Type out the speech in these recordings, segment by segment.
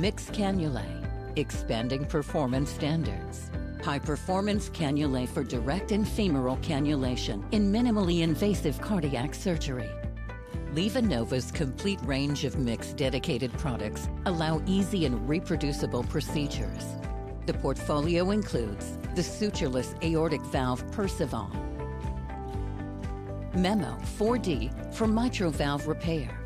Mixed Cannulae, expanding performance standards. High-performance cannulae for direct and femoral cannulation in minimally invasive cardiac surgery. LivaNova's complete range of mixed dedicated products allow easy and reproducible procedures. The portfolio includes the sutureless aortic valve PERCEVAL, Memo 4D for mitral valve repair,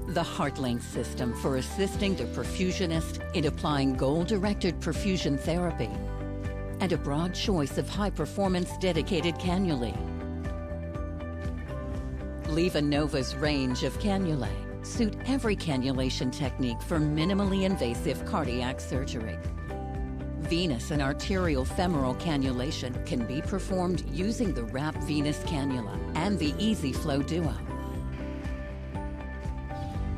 the heart length system for assisting the perfusionist in applying goal-directed perfusion therapy, and a broad choice of high-performance dedicated cannulae. LivaNova's range of cannulae suit every cannulation technique for minimally invasive cardiac surgery. Venous and arterial femoral cannulation can be performed using the WRAP venous cannula and the EZ-Flow Duo.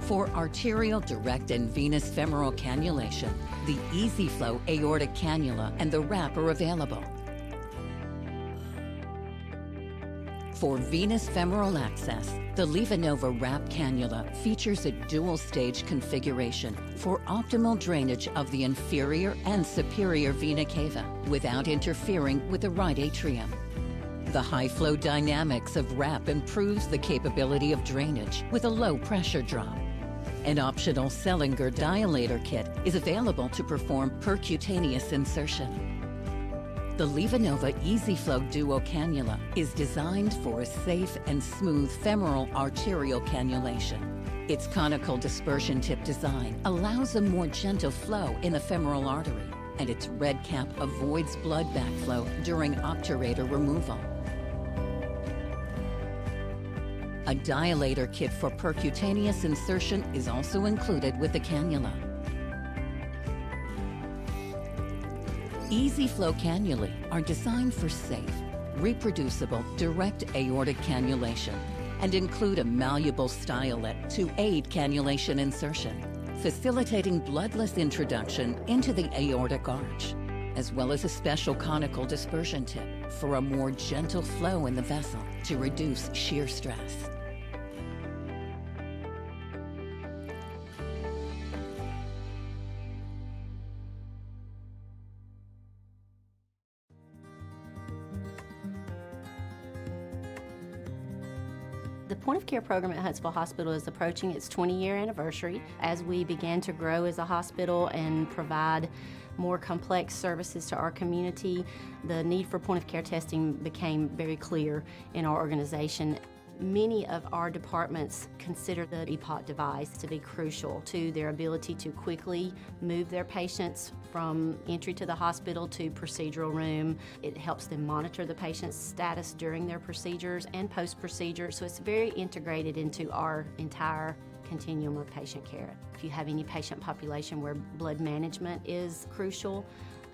For arterial direct and venous femoral cannulation, the EZ-Flow aortic cannula and the WRAP are available. For venous femoral access, the LivaNova WRAP cannula features a dual-stage configuration for optimal drainage of the inferior and superior vena cava without interfering with the right atrium. The high-flow dynamics of WRAP improves the capability of drainage with a low pressure drop. An optional Sellinger dilator kit is available to perform percutaneous insertion. The LivaNova EZ-Flow Duo cannula is designed for a safe and smooth femoral arterial cannulation. Its conical dispersion tip design allows a more gentle flow in the femoral artery, and its red cap avoids blood backflow during obturator removal. A dilator kit for percutaneous insertion is also included with the cannula. EZ-Flow cannulae are designed for safe, reproducible, direct aortic cannulation and include a malleable stylet to aid cannulation insertion, facilitating bloodless introduction into the aortic arch, as well as a special conical dispersion tip for a more gentle flow in the vessel to reduce shear stress. The point-of-care program at Huntsville Hospital is approaching its 20-year anniversary. As we began to grow as a hospital and provide more complex services to our community, the need for point-of-care testing became very clear in our organization. Many of our departments consider the EPOC device to be crucial to their ability to quickly move their patients from entry to the hospital to procedural room. It helps them monitor the patient's status during their procedures and post-procedure, so it's very integrated into our entire continuum of patient care. If you have any patient population where blood management is crucial,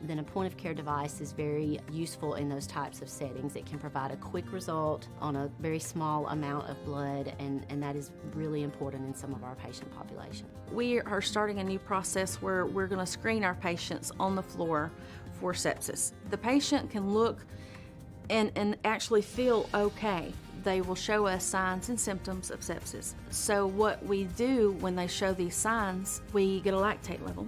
then a point-of-care device is very useful in those types of settings. It can provide a quick result on a very small amount of blood, and that is really important in some of our patient population. We are starting a new process where we're going to screen our patients on the floor for sepsis. The patient can look and actually feel okay. They will show us signs and symptoms of sepsis. So what we do when they show these signs, we get a lactate level.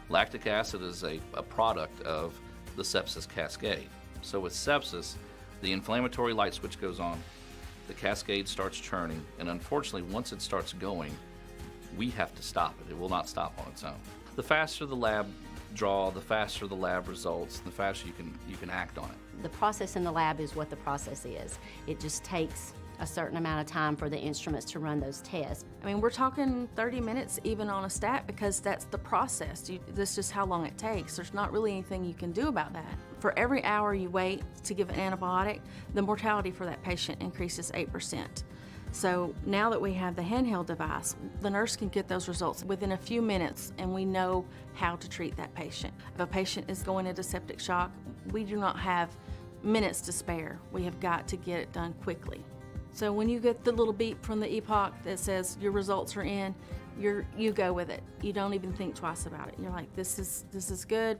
Lactic acid is a product of the sepsis cascade. So with sepsis, the inflammatory light switch goes on, the cascade starts churning, and unfortunately, once it starts going, we have to stop it. It will not stop on its own. The faster the lab draw, the faster the lab results, the faster you can act on it. The process in the lab is what the process is. It just takes a certain amount of time for the instruments to run those tests. I mean, we're talking 30 minutes even on a stat because that's the process. That's just how long it takes. There's not really anything you can do about that. For every hour you wait to give an antibiotic, the mortality for that patient increases 8%. So now that we have the handheld device, the nurse can get those results within a few minutes, and we know how to treat that patient. If a patient is going into septic shock, we do not have minutes to spare. We have got to get it done quickly. So when you get the little beep from the EPOC that says your results are in, you go with it. You don't even think twice about it. You're like, this is good.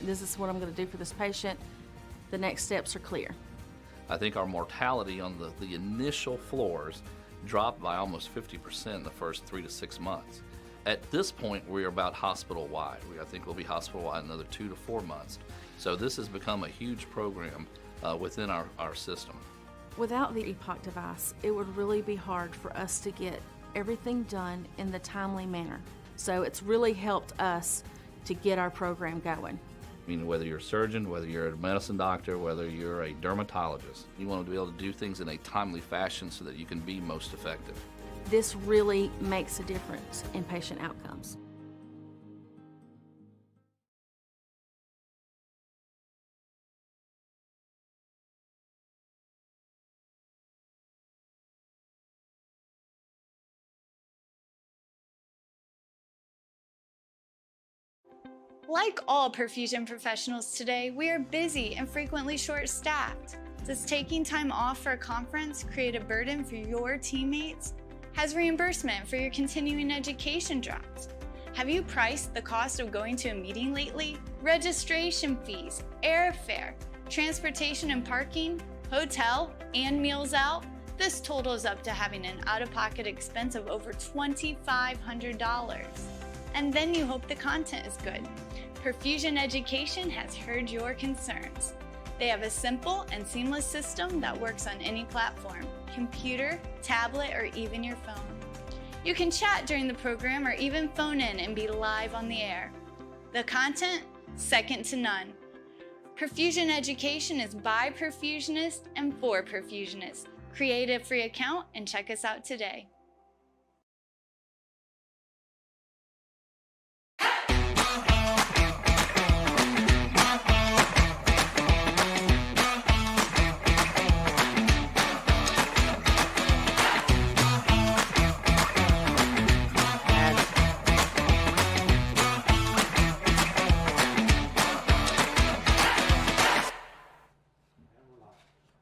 This is what I'm going to do for this patient. The next steps are clear. I think our mortality on the initial floors dropped by almost 50% in the first 3 to 6 months. At this point, we're about hospital-wide. I think we'll be hospital-wide another 2 to 4 months. So this has become a huge program within our system. Without the EPOC device, it would really be hard for us to get everything done in the timely manner. So it's really helped us to get our program going. I mean, whether you're a surgeon, whether you're a medicine doctor, whether you're a dermatologist, you want to be able to do things in a timely fashion so that you can be most effective. This really makes a difference in patient outcomes. Like all perfusion professionals today, we are busy and frequently short-staffed. Does taking time off for a conference create a burden for your teammates? Has reimbursement for your continuing education dropped? Have you priced the cost of going to a meeting lately? Registration fees, airfare, transportation and parking, hotel, and meals out? This totals up to having an out-of-pocket expense of over $2,500. And then you hope the content is good. Perfusion Education has heard your concerns. They have a simple and seamless system that works on any platform, computer, tablet, or even your phone. You can chat during the program or even phone in and be live on the air. The content, second to none. Perfusion Education is by perfusionists and for perfusionists. Create a free account and check us out today.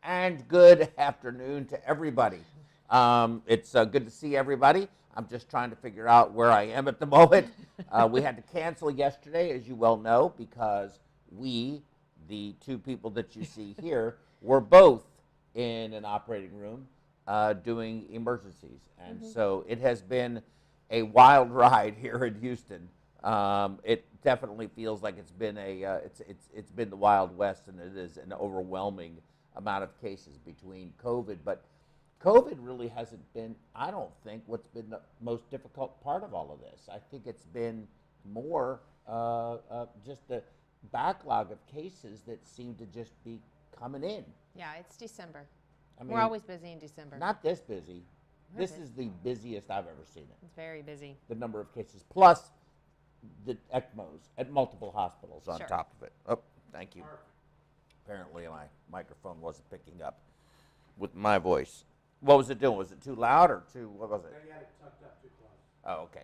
And good afternoon to everybody. It's good to see everybody. I'm just trying to figure out where I am at the moment. We had to cancel yesterday, as you well know, because we, the two people that you see here, were both in an operating room doing emergencies. And so it has been a wild ride here in Houston. It definitely feels like it's been it's been the Wild West, and it is an overwhelming amount of cases between COVID, but COVID really hasn't been, I don't think, what's been the most difficult part of all of this. I think it's been more just the backlog of cases that seem to just be coming in. Yeah, it's December. I mean, we're always busy in December. Not this busy. This is the busiest I've ever seen it. It's very busy. The number of cases, plus the ECMOs at multiple hospitals on top of it. Oh, thank you. Apparently my microphone wasn't picking up with my voice. What was it doing? Was it too loud or too, what was it? You had it tucked up too close. Oh, okay.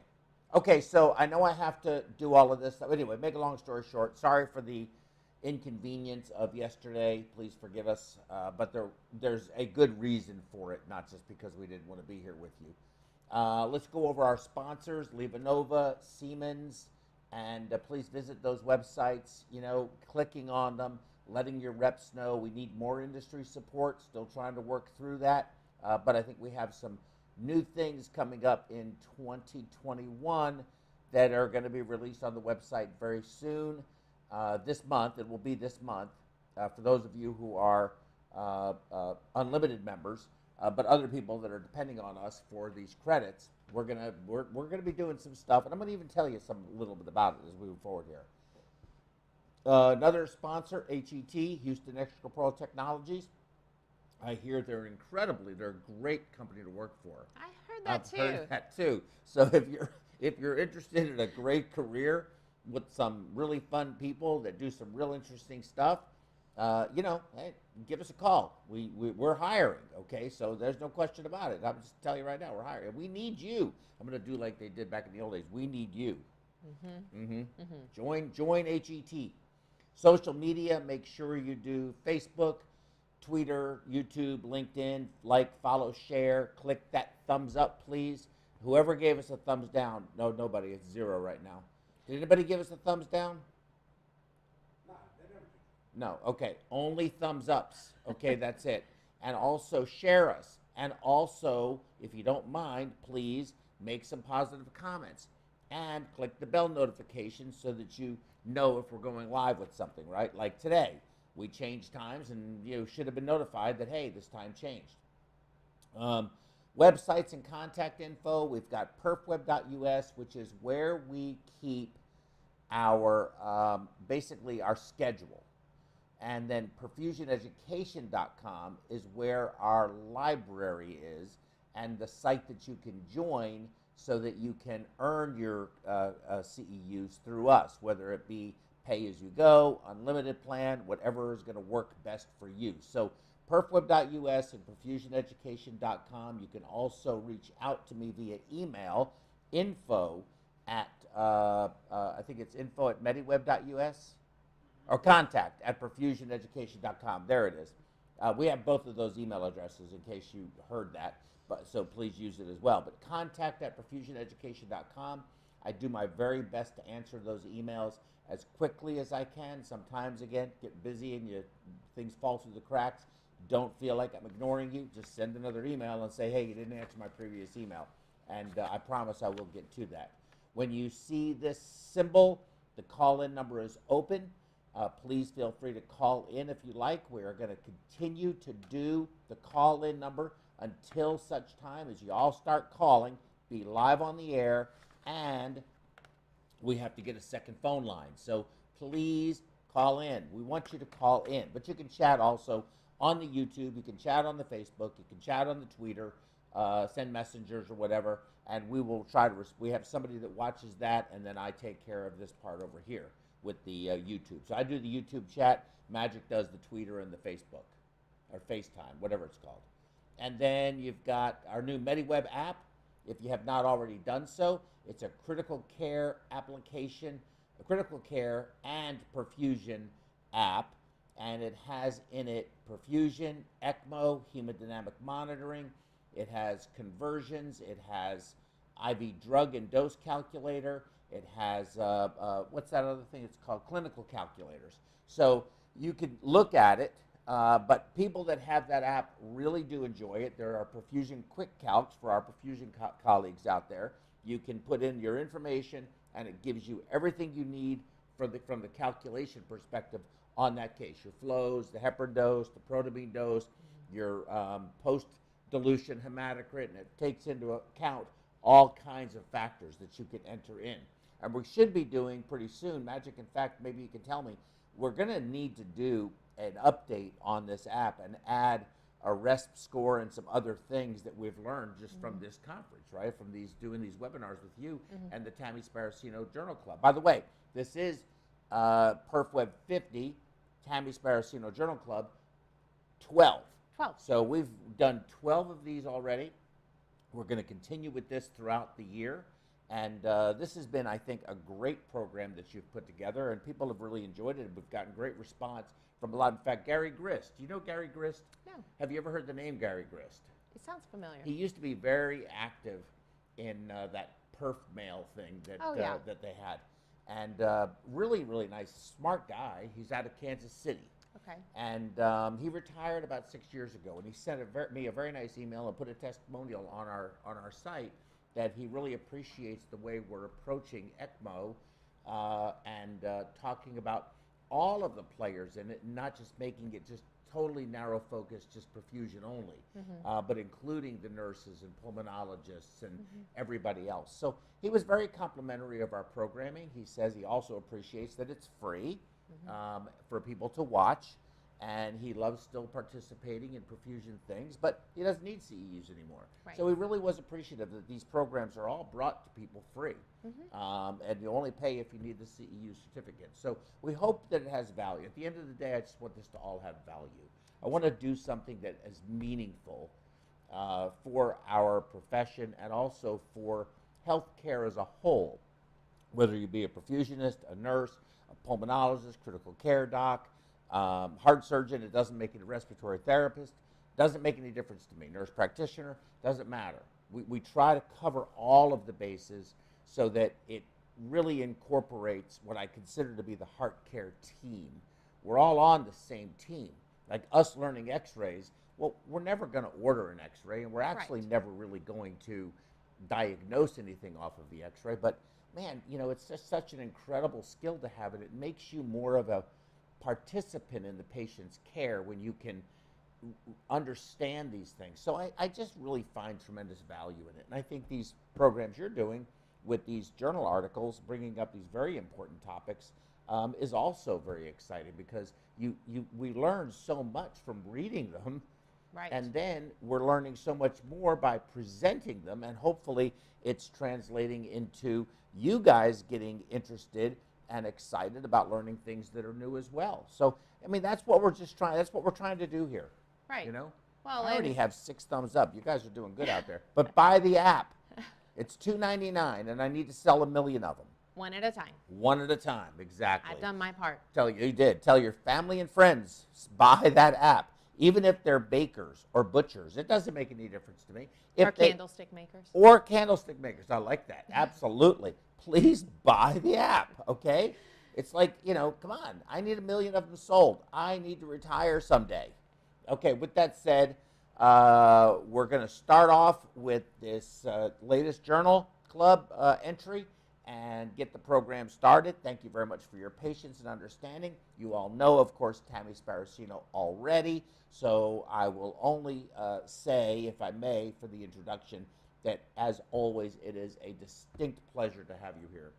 Okay, so I know I have to do all of this stuff. Anyway, make a long story short, sorry for the inconvenience of yesterday. Please forgive us. But there's a good reason for it, not just because we didn't want to be here with you. Let's go over our sponsors, LivaNova, Siemens, and please visit those websites, clicking on them, letting your reps know. We need more industry support, still trying to work through that, but I think we have some new things coming up in 2021 that are going to be released on the website very soon. This month, it will be this month, for those of you who are unlimited members, but other people that are depending on us for these credits, we're gonna be doing some stuff, and I'm gonna even tell you a little bit about it as we move forward here. Another sponsor, HET, Houston Extracorporeal Technologies. I hear they're a great company to work for. I heard that too. I've heard that too. So if you're interested in a great career with some really fun people that do some real interesting stuff, hey, give us a call. We're hiring, okay? So there's no question about it. I'm just telling you right now, we're hiring. We need you. I'm going to do like they did back in the old days. We need you. Join HET. Social media, make sure you do Facebook, Twitter, YouTube, LinkedIn, like, follow, share, click that thumbs up, please. Whoever gave us a thumbs down, no, nobody, it's 0 right now. Did anybody give us a thumbs down? No, they never did. No, okay, only thumbs ups, okay, that's it. And also share us, and also, if you don't mind, please make some positive comments. and click the bell notification so that you know if we're going live with something, right? Like today, we changed times and you should have been notified that, hey, this time changed. Websites and contact info, we've got perfweb.us, which is where we keep our, basically our schedule. And then perfusioneducation.com is where our library is and the site that you can join so that you can earn your CEUs through us, whether it be pay-as-you-go, unlimited plan, whatever is going to work best for you. So perfweb.us and perfusioneducation.com. You can also reach out to me via email, info at, I think it's info at mediweb.us, or contact at perfusioneducation.com. There it is. We have both of those email addresses in case you heard that, but so please use it as well. But contact at perfusioneducation.com. I do my very best to answer those emails as quickly as I can. Sometimes, again, get busy and things fall through the cracks. Don't feel like I'm ignoring you. Just send another email and say, hey, you didn't answer my previous email. And I promise I will get to that. When you see this symbol, the call-in number is open. Please feel free to call in if you like. We are going to continue to do the call-in number until such time as you all start calling, be live on the air, and we have to get a second phone line. So please call in. We want you to call in. But you can chat also on the YouTube. You can chat on the Facebook. You can chat on the Twitter, send messengers or whatever, and we will try to, we have somebody that watches that, and then I take care of this part over here with the YouTube. So I do the YouTube chat. Magic does the Twitter and the Facebook, or FaceTime, whatever it's called. And then you've got our new MediWeb app. If you have not already done so, it's a critical care application, a critical care and perfusion app, and it has in it perfusion, ECMO, hemodynamic monitoring. It has conversions. It has IV drug and dose calculator. It has, what's that other thing it's called? Clinical calculators. So you can look at it, but people that have that app really do enjoy it. There are perfusion quick calcs for our perfusion colleagues out there. You can put in your information, and it gives you everything you need from the calculation perspective on that case. Your flows, the heparin dose, the protamine dose, your post-dilution hematocrit, and it takes into account all kinds of factors that you can enter in. And we should be doing pretty soon, Magic, in fact, maybe you can tell me, we're going to need to do an update on this app and add a RESP score and some other things that we've learned just from this conference, right? From doing these webinars with you and the Tammy Sparacino Journal Club. By the way, this is PerfWeb 50, Tammy Sparacino Journal Club 12. 12. So we've done 12 of these already. We're going to continue with this throughout the year. And this has been, I think, a great program that you've put together, and people have really enjoyed it. We've gotten great response from a lot. In fact, Gary Grist. Do you know Gary Grist? No. Have you ever heard the name Gary Grist? It sounds familiar. He used to be very active in that perf mail thing that, that they had. And really, really nice, smart guy. He's out of Kansas City. Okay. And he retired about 6 years ago, and he sent me a very nice email and put a testimonial on our site that he really appreciates the way we're approaching ECMO and talking about all of the players in it, and not just making it just totally narrow focused, just perfusion only, but including the nurses and pulmonologists and everybody else. So he was very complimentary of our programming. He says he also appreciates that it's free for people to watch, and he loves still participating in perfusion things, but he doesn't need CEUs anymore. Right. So he really was appreciative that these programs are all brought to people free, and you only pay if you need the CEU certificate. So we hope that it has value. At the end of the day, I just want this to all have value. I want to do something that is meaningful for our profession and also for healthcare as a whole, whether you be a perfusionist, a nurse, a pulmonologist, critical care doc, heart surgeon. It doesn't make any respiratory therapist. Doesn't make any difference to me. Nurse practitioner, doesn't matter. We try to cover all of the bases so that it really incorporates what I consider to be the heart care team. We're all on the same team. Like us learning x-rays, well, we're never going to order an x-ray, and we're actually never really going to diagnose anything off of the x-ray, but man, you know, it's just such an incredible skill to have, and it makes you more of a participant in the patient's care when you can understand these things. So I just really find tremendous value in it. And I think these programs you're doing with these journal articles, bringing up these very important topics, is also very exciting, because we learn so much from reading them. Right. And then we're learning so much more by presenting them, and hopefully it's translating into you guys getting interested and excited about learning things that are new as well. So, I mean, that's what we're trying to do here. Right. You know? Well, I already and- have 6 thumbs up. You guys are doing good out there. But buy the app. It's $2.99, and I need to sell 1 million of them. One at a time. One at a time, exactly. I've done my part. You did. Tell your family and friends, buy that app. Even if they're bakers or butchers, it doesn't make any difference to me. Or candlestick makers. Or candlestick makers. I like that. Absolutely. Please buy the app, okay? It's like, you know, come on. I need 1 million of them sold. I need to retire someday. Okay, with that said, we're going to start off with this latest journal club entry and get the program started. Thank you very much for your patience and understanding. You all know, of course, Tammy Sparacino already, so I will only say, if I may, for the introduction, that as always, it is a distinct pleasure to have you here.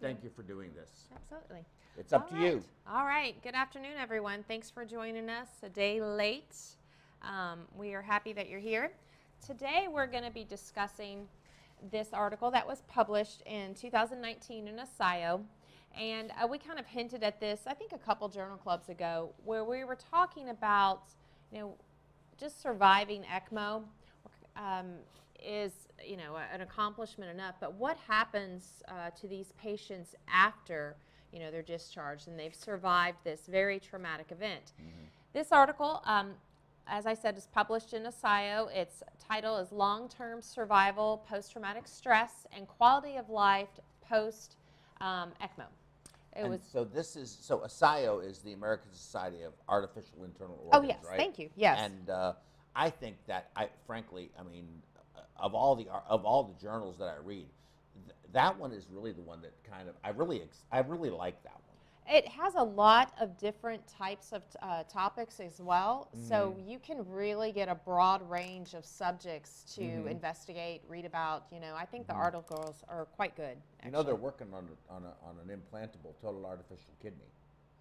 Thank you for doing this. Absolutely. It's up to you. All right. Good afternoon, everyone. Thanks for joining us a day late. We are happy that you're here. Today, we're going to be discussing this article that was published in 2019 in SIO, and we kind of hinted at this, I think, a couple journal clubs ago, where we were talking about, you know, just surviving ECMO is, you know, an accomplishment enough, but what happens to these patients after, you know, they're discharged and they've survived this very traumatic event. This article, as I said, is published in SIO. Its title is Long-Term Survival, Post-Traumatic Stress, and Quality of Life Post-ECMO. So SIO is the American Society of Artificial Internal Organs, Oh, yes. right? Thank you. Yes. And I think that, frankly, I mean, of all the journals that I read, that one is really the one that kind of, I really like that one. It has a lot of different types of topics as well, so you can really get a broad range of subjects to investigate, read about. You know, I think the articles are quite good. Actually. You know, they're working on an implantable total artificial kidney.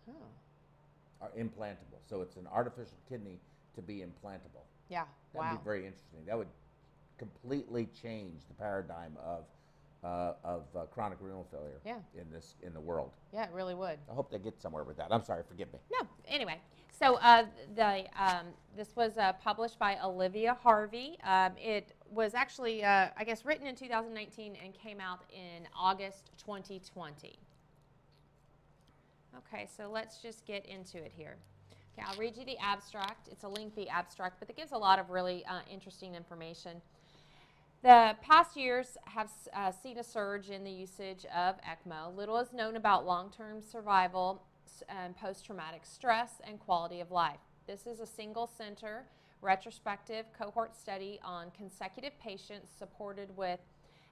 Oh. Implantable, so it's an artificial kidney to be implantable. Yeah. That'd be very interesting. That would completely change the paradigm of chronic renal failure in the world. Yeah, it really would. I hope they get somewhere with that. I'm sorry, forgive me. No, anyway, so this was published by Olivia Harvey. It was actually, I guess, written in 2019 and came out in August 2020. Okay, so let's just get into it here. Okay, I'll read you the abstract. It's a lengthy abstract, but it gives a lot of really interesting information. The past years have seen a surge in the usage of ECMO. Little is known about long-term survival and post-traumatic stress and quality of life. This is a single-center, retrospective cohort study on consecutive patients supported with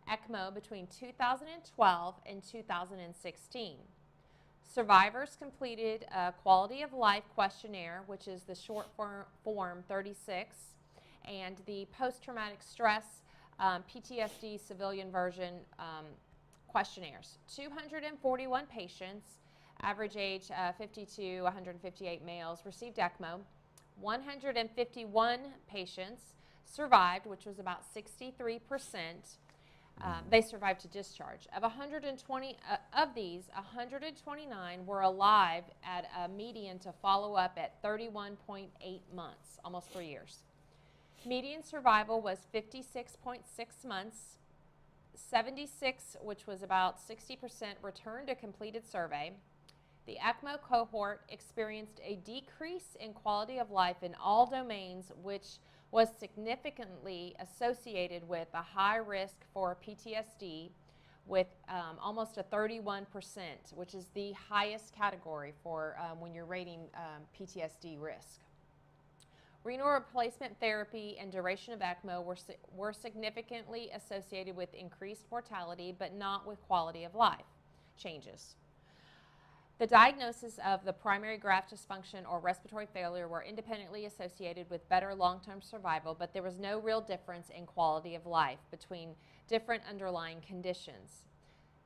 ECMO between 2012 and 2016. Survivors completed a quality of life questionnaire, which is the short form 36, and the post-traumatic stress PTSD civilian version questionnaires. 241 patients, average age 50 to 158 males, received ECMO. 151 patients survived, which was about 63%. They survived to discharge. Of 120 of these, 129 were alive at a median to follow up at 31.8 months, almost 3 years. Median survival was 56.6 months. 76, which was about 60%, returned a completed survey. The ECMO cohort experienced a decrease in quality of life in all domains, which was significantly associated with a high risk for PTSD, with almost a 31%, which is the highest category for when you're rating PTSD risk. Renal replacement therapy and duration of ECMO were significantly associated with increased mortality, but not with quality of life changes. The diagnosis of the primary graft dysfunction or respiratory failure were independently associated with better long-term survival, but there was no real difference in quality of life between different underlying conditions.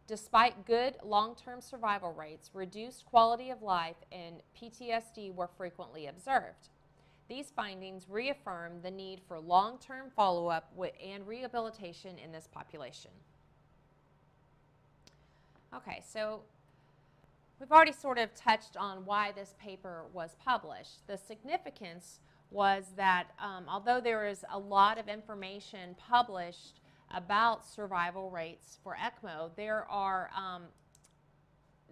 Despite good long-term survival rates, reduced quality of life and PTSD were frequently observed. These findings reaffirm the need for long-term follow-up and rehabilitation in this population. Okay, so we've already sort of touched on why this paper was published. The significance was that although there is a lot of information published about survival rates for ECMO,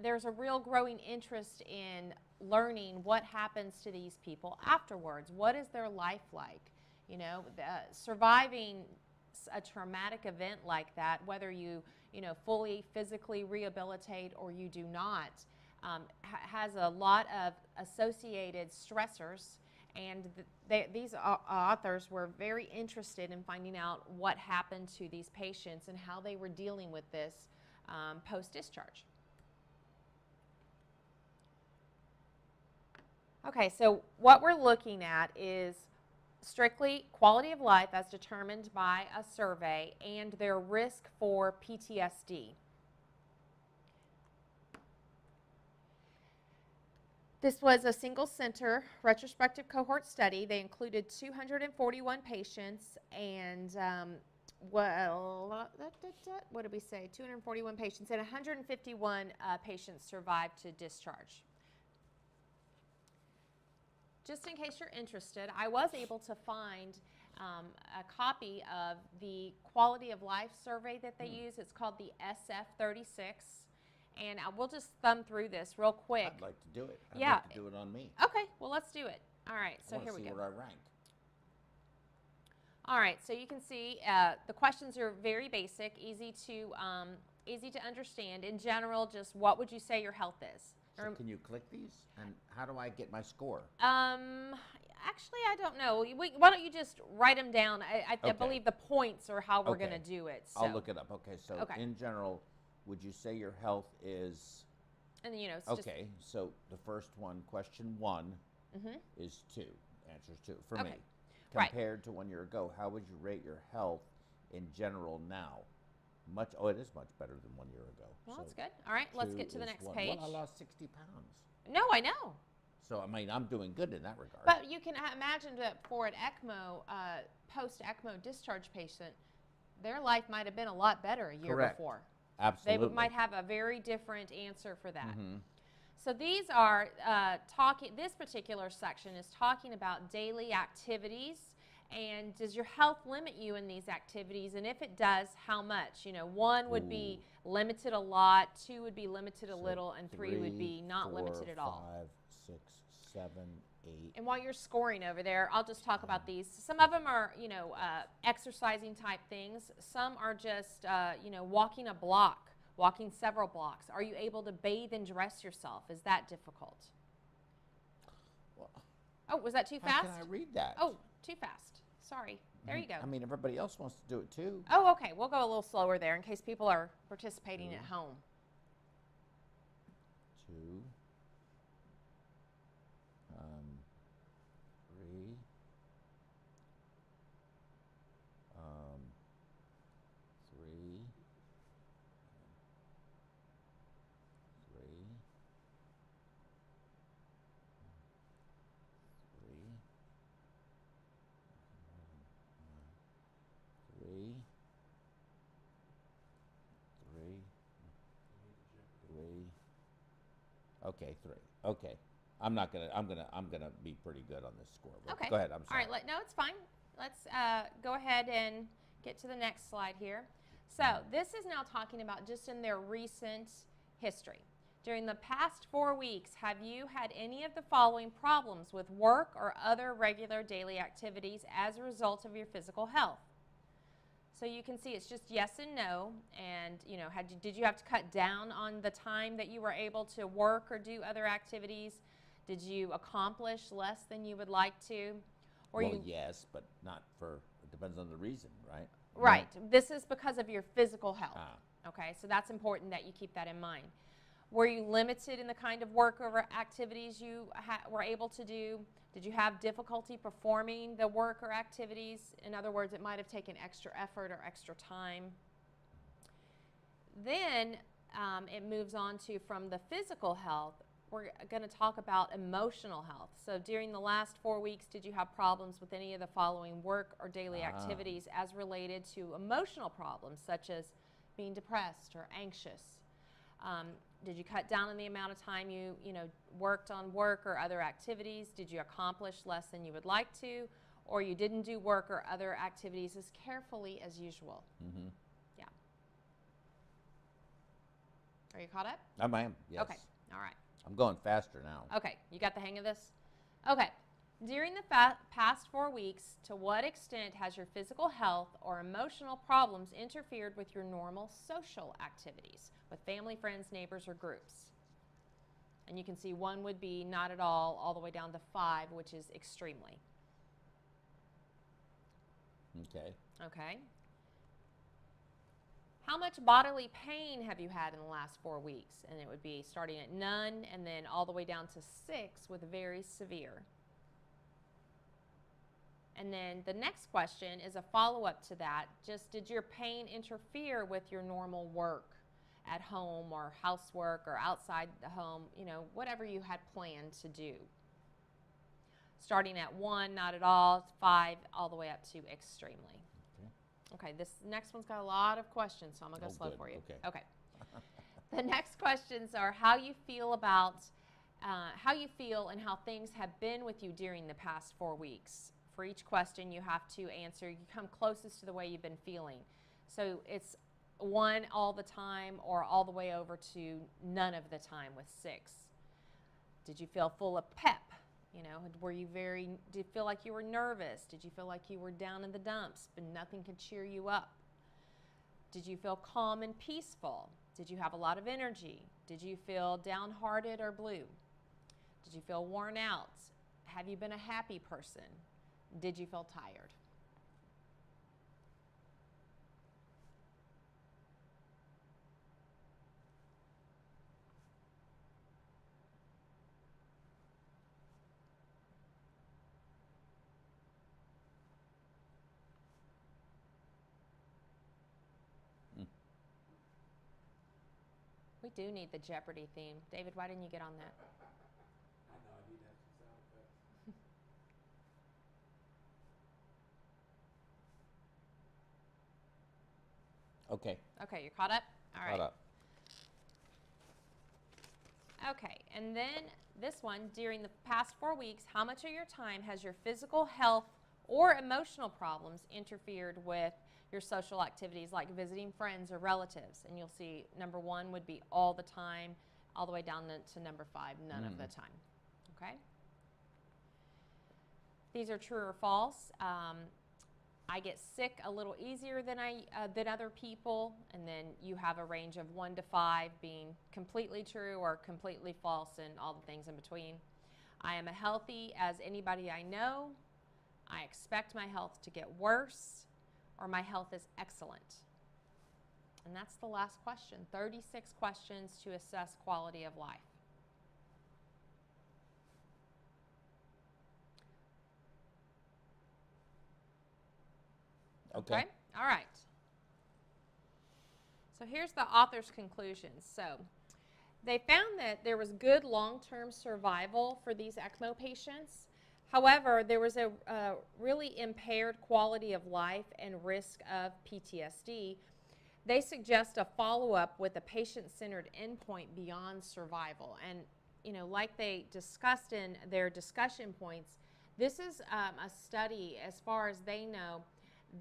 there's a real growing interest in learning what happens to these people afterwards. What is their life like? You know, surviving a traumatic event like that, whether you fully physically rehabilitate or you do not, has a lot of associated stressors, and these authors were very interested in finding out what happened to these patients and how they were dealing with this post-discharge. Okay, so what we're looking at is strictly quality of life as determined by a survey and their risk for PTSD. This was a single-center retrospective cohort study. They included 241 patients and, what did we say? 241 patients and 151 patients survived to discharge. Just in case you're interested, I was able to find a copy of the quality of life survey that they use. It's called the SF-36. And we'll just thumb through this real quick. I'd like to do it. I'd Yeah. like to do it on me. Okay, well, let's do it. All right, so here we go. I want to see where I rank. All right, so you can see the questions are very basic, easy to understand. In general, just what would you say your health is? So can you click these? And how do I get my score? Actually, I don't know. Why don't you just write them down? I Okay. believe the points are how we're Okay. going to do it. So. I'll look it up. Okay, so in general, would you say your health is... And it's okay, so the first one, question 1, is 2. Answer's 2 for me. Compared to 1 year ago, how would you rate your health in general now? It is much better than 1 year ago. Well, so that's good. All right, let's get to the next page. Well, I lost 60 pounds. No, I know. So, I mean, I'm doing good in that regard. But you can imagine that for an ECMO, post-ECMO discharge patient, their life might have been a lot better a year before. Absolutely. They might have a very different answer for that. So these are this particular section is talking about daily activities, and does your health limit you in these activities, and if it does, how much? 1 would be limited a lot, 2 would be limited a little, and 3 would be not limited at all. 5, 6, 7, 8. And while you're scoring over there, I'll just talk about these. Some of them are, exercising type things. Some are just, walking a block, walking several blocks. Are you able to bathe and dress yourself? Is that difficult? Well, oh, was that too fast? How can I read that? Oh, too fast. Sorry. There you go. I mean, everybody else wants to do it too. Oh, okay. We'll go a little slower there in case people are participating at home. 2. 3. 3. 3. 3. Okay, 3. Okay. I'm gonna be pretty good on this score. Okay. Go ahead. I'm sorry. All right. No, it's fine. Let's go ahead and get to the next slide here. So this is now talking about just in their recent history. During the past 4 weeks, have you had any of the following problems with work or other regular daily activities as a result of your physical health? So you can see it's just yes and no, and did you have to cut down on the time that you were able to work or do other activities? Did you accomplish less than you would like to? Or well, you, yes, but not for, it depends on the reason, right? right. This is because of your physical health. Ah. Okay, so that's important that you keep that in mind. Were you limited in the kind of work or activities you were able to do? Did you have difficulty performing the work or activities? In other words, it might have taken extra effort or extra time. Then it moves on to, from the physical health, we're going to talk about emotional health. So during the last 4 weeks, did you have problems with any of the following work or daily activities as related to emotional problems, such as being depressed or anxious? Did you cut down on the amount of time you worked on work or other activities? Did you accomplish less than you would like to? Or you didn't do work or other activities as carefully as usual? Mm-hmm. Yeah. Are you caught up? I am, yes. Okay, all right. I'm going faster now. Okay, you got the hang of this? Okay. During the past 4 weeks, to what extent has your physical health or emotional problems interfered with your normal social activities with family, friends, neighbors, or groups? And you can see 1 would be not at all the way down to 5, which is extremely. Okay. Okay. How much bodily pain have you had in the last 4 weeks? And it would be starting at none and then all the way down to 6 with very severe. And then the next question is a follow-up to that. Just, did your pain interfere with your normal work at home or housework or outside the home, whatever you had planned to do? Starting at 1, not at all, 5, all the way up to extremely. Okay, this next one's got a lot of questions, so I'm going to go slow for you. Okay. The next questions are how you feel about, how you feel and how things have been with you during the past 4 weeks. For each question, you have to answer, you come closest to the way you've been feeling. So it's 1 all the time or all the way over to none of the time with 6. Did you feel full of pep? Did you feel like you were nervous? Did you feel like you were down in the dumps, but nothing could cheer you up? Did you feel calm and peaceful? Did you have a lot of energy? Did you feel downhearted or blue? Did you feel worn out? Have you been a happy person? Did you feel tired? We do need the Jeopardy theme. David, why didn't you get on that? I know, I need to have some sound effects. Okay. Okay, you're caught up? All right. Caught up. Okay, and then this one, during the past 4 weeks, how much of your time has your physical health or emotional problems interfered with your social activities like visiting friends or relatives? And you'll see number 1 would be all the time, all the way down to number 5, none of the time. Okay? These are true or false. I get sick a little easier than other people, and then you have a range of 1 to 5 being completely true or completely false and all the things in between. I am as healthy as anybody I know. I expect my health to get worse, or my health is excellent. And that's the last question. 36 questions to assess quality of life. Okay. All right. So here's the author's conclusions. So they found that there was good long-term survival for these ECMO patients. However, there was a really impaired quality of life and risk of PTSD. They suggest a follow-up with a patient-centered endpoint beyond survival. And, like they discussed in their discussion points, this is a study, as far as they know,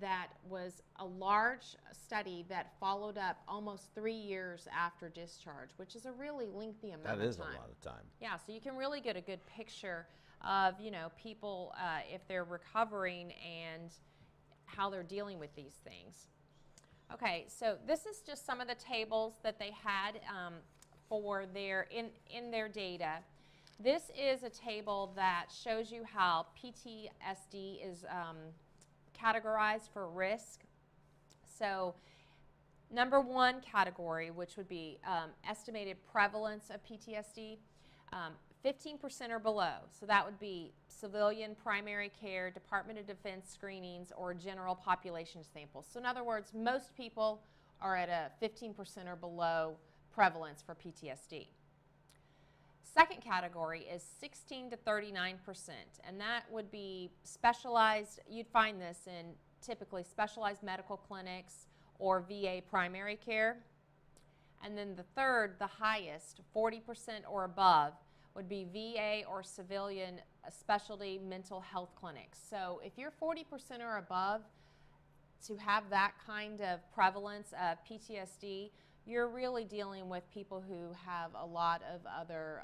that was a large study that followed up almost 3 years after discharge, which is a really lengthy amount of time. That is a lot of time. Yeah, so you can really get a good picture of, people if they're recovering and how they're dealing with these things. Okay, so this is just some of the tables that they had for in their data. This is a table that shows you how PTSD is categorized for risk. So number one category, which would be estimated prevalence of PTSD, 15% or below. So that would be civilian primary care, Department of Defense screenings, or general population samples. So in other words, most people are at a 15% or below prevalence for PTSD. Second category is 16 to 39%, and that would be specialized. You'd find this in typically specialized medical clinics or VA primary care. And then the third, the highest, 40% or above, would be VA or civilian specialty mental health clinics. So if you're 40% or above, to have that kind of prevalence of PTSD, you're really dealing with people who have a lot of other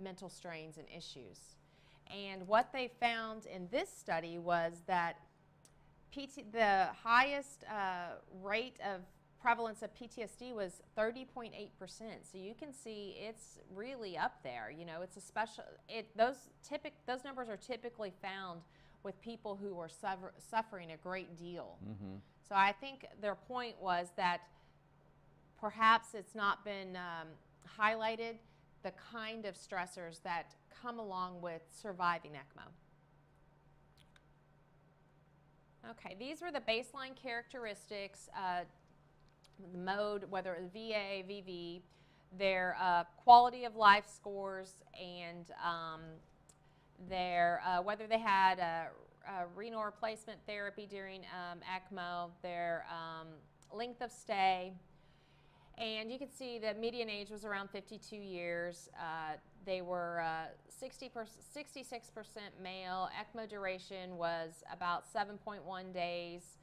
mental strains and issues. And what they found in this study was that the highest rate of prevalence of PTSD was 30.8%. So you can see it's really up there. You know, it's a special. Those numbers are typically found with people who are suffering a great deal. Mm-hmm. So I think their point was that perhaps it's not been highlighted the kind of stressors that come along with surviving ECMO. Okay, these were the baseline characteristics, the mode, whether it was VA, VV, their quality of life scores, and their whether they had renal replacement therapy during ECMO, their length of stay. And you can see the median age was around 52 years. They were 66% male. ECMO duration was about 7.1 days.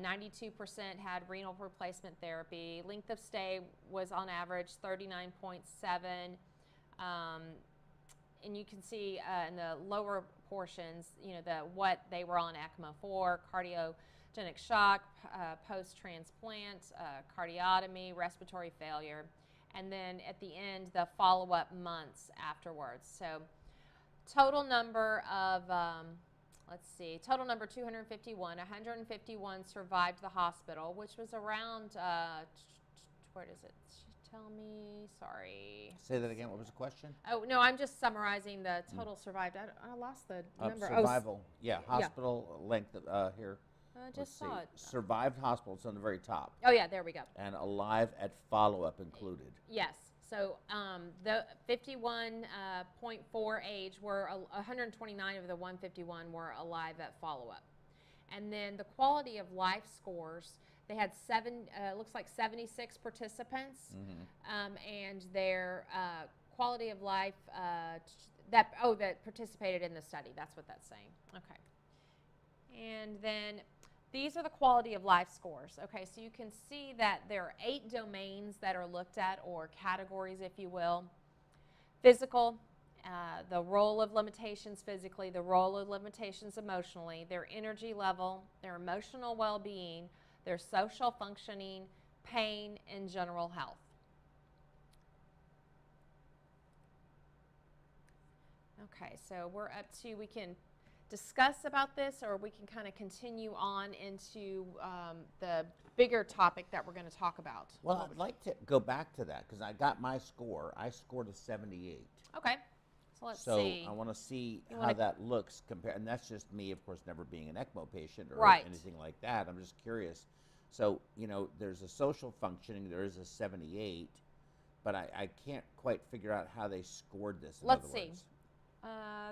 92% had renal replacement therapy. Length of stay was on average 39.7. And you can see in the lower portions, you know, what they were on ECMO for: cardiogenic shock, post-transplant, cardiotomy, respiratory failure, and then at the end, the follow-up months afterwards. So total number of, total number 251, 151 survived the hospital, which was around, where does it tell me? Sorry. Say that again. What was the question? Oh, no, I'm just summarizing the total survived. I lost the number. Survival. Yeah, hospital length here. I just saw it. Survived hospitals on the very top. Oh, yeah, there we go. And alive at follow-up included. Yes. So the 51.4 age were 129 of the 151 were alive at follow-up. And then the quality of life scores, they had looks like 76 participants, and their quality of life that participated in the study. That's what that's saying. Okay. And then these are the quality of life scores. Okay, so you can see that there are 8 domains that are looked at, or categories, if you will. Physical, the role of limitations physically, the role of limitations emotionally, their energy level, their emotional well-being, their social functioning, pain, and general health. Okay, so we're up to, we can discuss about this, or we can kind of continue on into the bigger topic that we're going to talk about. Well, I'd like to go back to that because I got my score. I scored a 78. Okay, so let's see. So I want to see how that looks compared, and that's just me, of course, never being an ECMO patient or anything like that. I'm just curious. So, you know, there's a social functioning, there is a 78, but I can't quite figure out how they scored this. Let's see.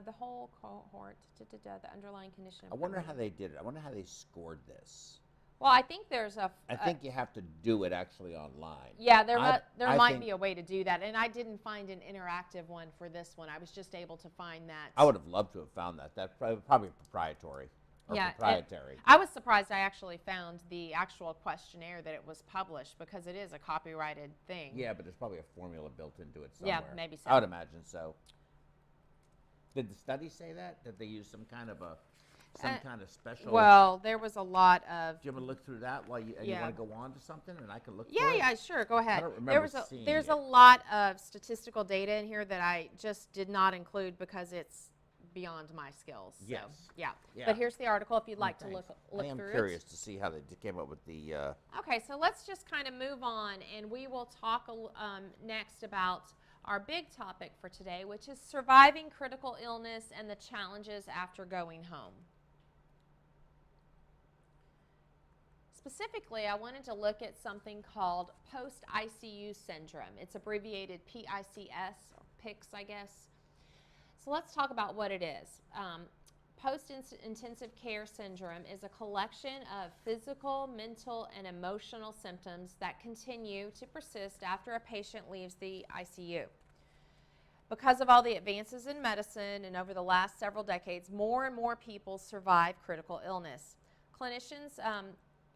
The whole cohort, the underlying condition. I wonder how they did it. I wonder how they scored this. Well, I think there's a. I think you have to do it actually online. Yeah, there might be a way to do that, and I didn't find an interactive one for this one. I was just able to find that. I would have loved to have found that. That's probably proprietary. Proprietary. I was surprised I actually found the actual questionnaire that it was published, because it is a copyrighted thing. Yeah, but there's probably a formula built into it somewhere. Yeah, maybe so. I would imagine so. Did the study say that? Did they use some kind of a some kind of special? Well, there was a lot of. Do you ever look through that while you, and you want to go on to something, and I can look Yeah, for it? yeah, sure. Go ahead. I don't remember There's a lot of statistical data in here that I just did not include because it's beyond my skills. So, Yes. yeah. Yeah. But here's the article if you'd like to look I am through curious it. to see how they came up with the. Okay, so let's just kind of move on, and we will talk next about our big topic for today, which is surviving critical illness and the challenges after going home. Specifically, I wanted to look at something called post-ICU syndrome. It's abbreviated PICS, or PICS, I guess. So let's talk about what it is. Post-intensive care syndrome is a collection of physical, mental, and emotional symptoms that continue to persist after a patient leaves the ICU. Because of all the advances in medicine and over the last several decades, more and more people survive critical illness. Clinicians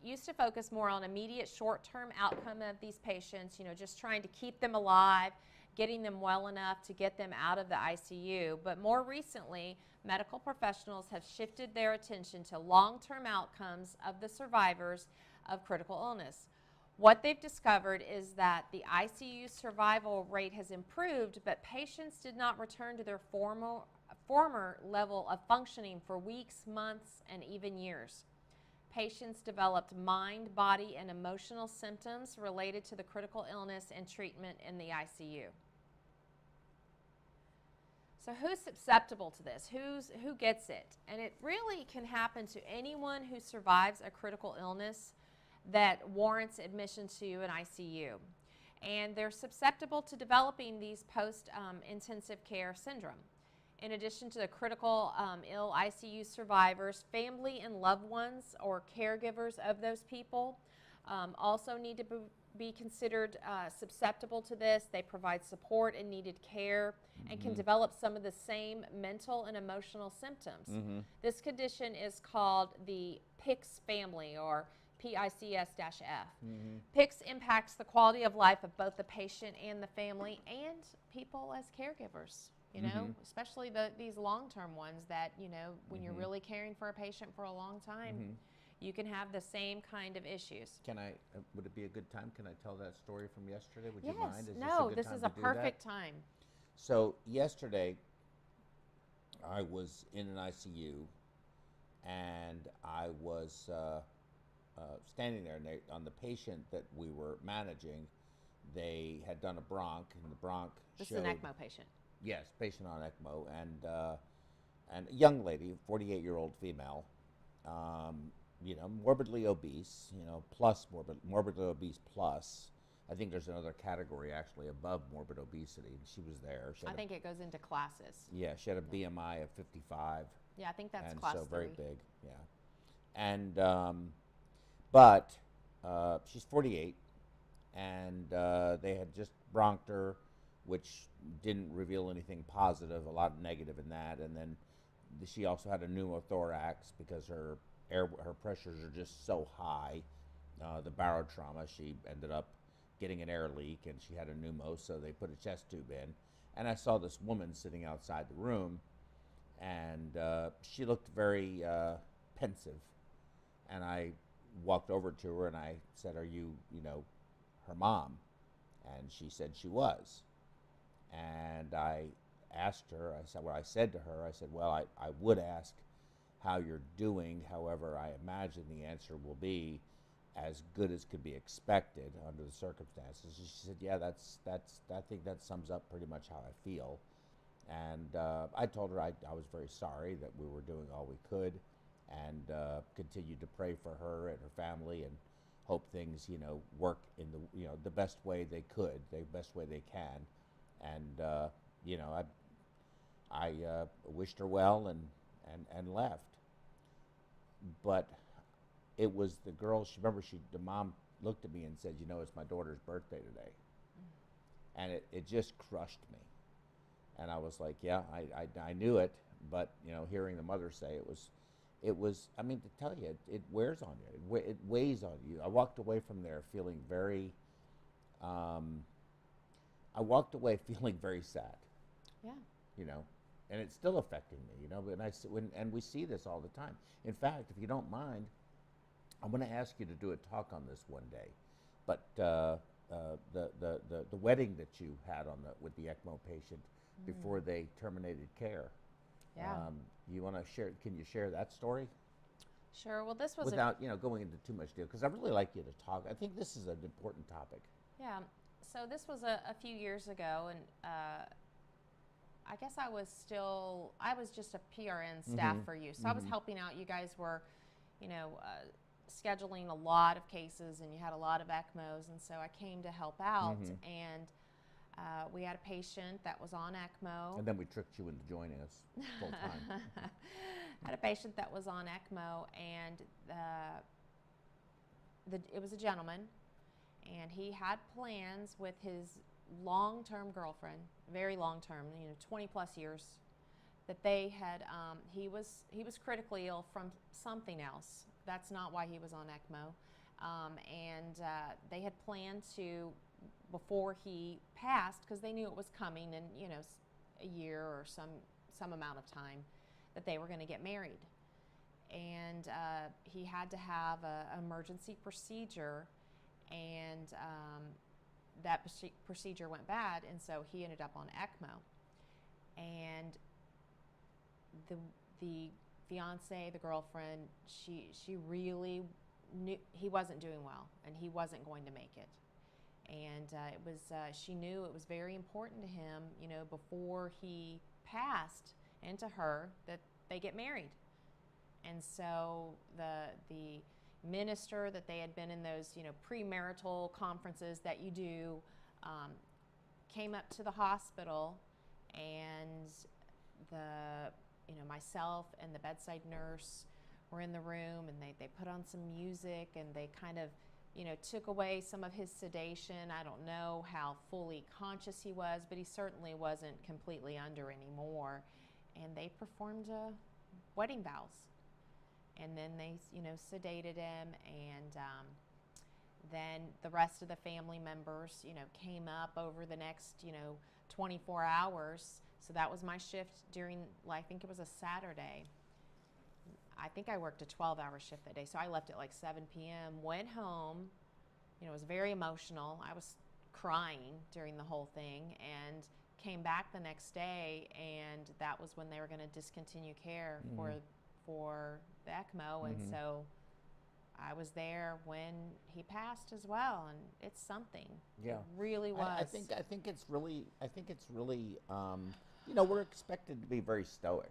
used to focus more on immediate short-term outcome of these patients, just trying to keep them alive, getting them well enough to get them out of the ICU. But more recently, medical professionals have shifted their attention to long-term outcomes of the survivors of critical illness. What they've discovered is that the ICU survival rate has improved, but patients did not return to their former level of functioning for weeks, months, and even years. Patients developed mind, body, and emotional symptoms related to the critical illness and treatment in the ICU. So who's susceptible to this? Who gets it? And it really can happen to anyone who survives a critical illness that warrants admission to an ICU. And they're susceptible to developing these post-intensive care syndrome. In addition to the critical ill ICU survivors, family and loved ones or caregivers of those people also need to be considered susceptible to this. They provide support and needed care and can develop some of the same mental and emotional symptoms. This condition is called the PICS family, or PICS-F. PICS impacts the quality of life of both the patient and the family and people as caregivers. Especially these long-term ones that, when you're really caring for a patient for a long time, you can have the same kind of issues. Can I, would it be a good time? Can I tell that story from yesterday? Would you mind? This is a perfect time. So yesterday, I was in an ICU, and I was standing there, and on the patient that we were managing, they had done a bronch, and the bronch This is an ECMO patient. Yes, patient on ECMO, and a young lady, 48-year-old female, morbidly obese, plus morbidly obese plus. I think there's another category actually above morbid obesity, and she was there. I think it goes into classes. Yeah, she had a BMI of 55. Yeah, I think that's and class so 3. very big, yeah. And but she's 48, and they had just bronched her, which didn't reveal anything positive, a lot of negative in that. And then she also had a pneumothorax because her pressures are just so high. The barotrauma, she ended up getting an air leak, and she had a pneumo, so they put a chest tube in. And I saw this woman sitting outside the room, and she looked very pensive. And I walked over to her and I said, "Are you, her mom?" And she said she was. And I asked her, I said to her, well, I would ask how you're doing. However, I imagine the answer will be as good as could be expected under the circumstances. She said, yeah, I think that sums up pretty much how I feel. And I told her I was very sorry, that we were doing all we could, and continued to pray for her and her family, and hope things, work in the best way they could, the best way they can. And I wished her well and left. But it was the girl. The mom looked at me and said, "It's my daughter's birthday today," and it just crushed me. And I was like, "Yeah, I knew it," but hearing the mother say it was. I mean, to tell you, it wears on you. It weighs on you. I walked away from there feeling very. I walked away feeling very sad. Yeah. and it's still affecting me, you know. And we see this all the time. In fact, if you don't mind, I'm going to ask you to do a talk on this one day. But the wedding that you had with the ECMO patient before they terminated care. Yeah. You want to share? Can you share that story? Sure. Well, this was without going into too much detail, because I'd really like you to talk. I think this is an important topic. Yeah. So this was a few years ago, and I guess I was just a PRN staff for you. So I was helping out. You guys were, scheduling a lot of cases, and you had a lot of ECMOs, and so I came to help out. And we had a patient that was on ECMO. And then we tricked you into joining us full time. Had a patient that was on ECMO, and it was a gentleman, and he had plans with his long-term girlfriend, very long-term, 20 plus years, that they had, he was critically ill from something else. That's not why he was on ECMO. And they had planned to, before he passed, because they knew it was coming in, a year or some amount of time, that they were going to get married. And he had to have an emergency procedure, and that procedure went bad, and so he ended up on ECMO. And the fiance, the girlfriend, she really knew he wasn't doing well, and he wasn't going to make it. And she knew it was very important to him, before he passed, and to her, that they get married. And so the minister that they had been in those, premarital conferences that you do, came up to the hospital, and myself and the bedside nurse were in the room, and they put on some music, and they kind of, took away some of his sedation. I don't know how fully conscious he was, but he certainly wasn't completely under anymore. And they performed wedding vows. And then they, sedated him, and then the rest of the family members, came up over the next, 24 hours. So that was my shift during, I think it was a Saturday. I think I worked a 12-hour shift that day. So I left at 7 p.m., went home. It was very emotional. I was crying during the whole thing, and came back the next day, and that was when they were going to discontinue care for the ECMO. And so I was there when he passed as well, and it's something. Yeah, it really was. I think it's really we're expected to be very stoic.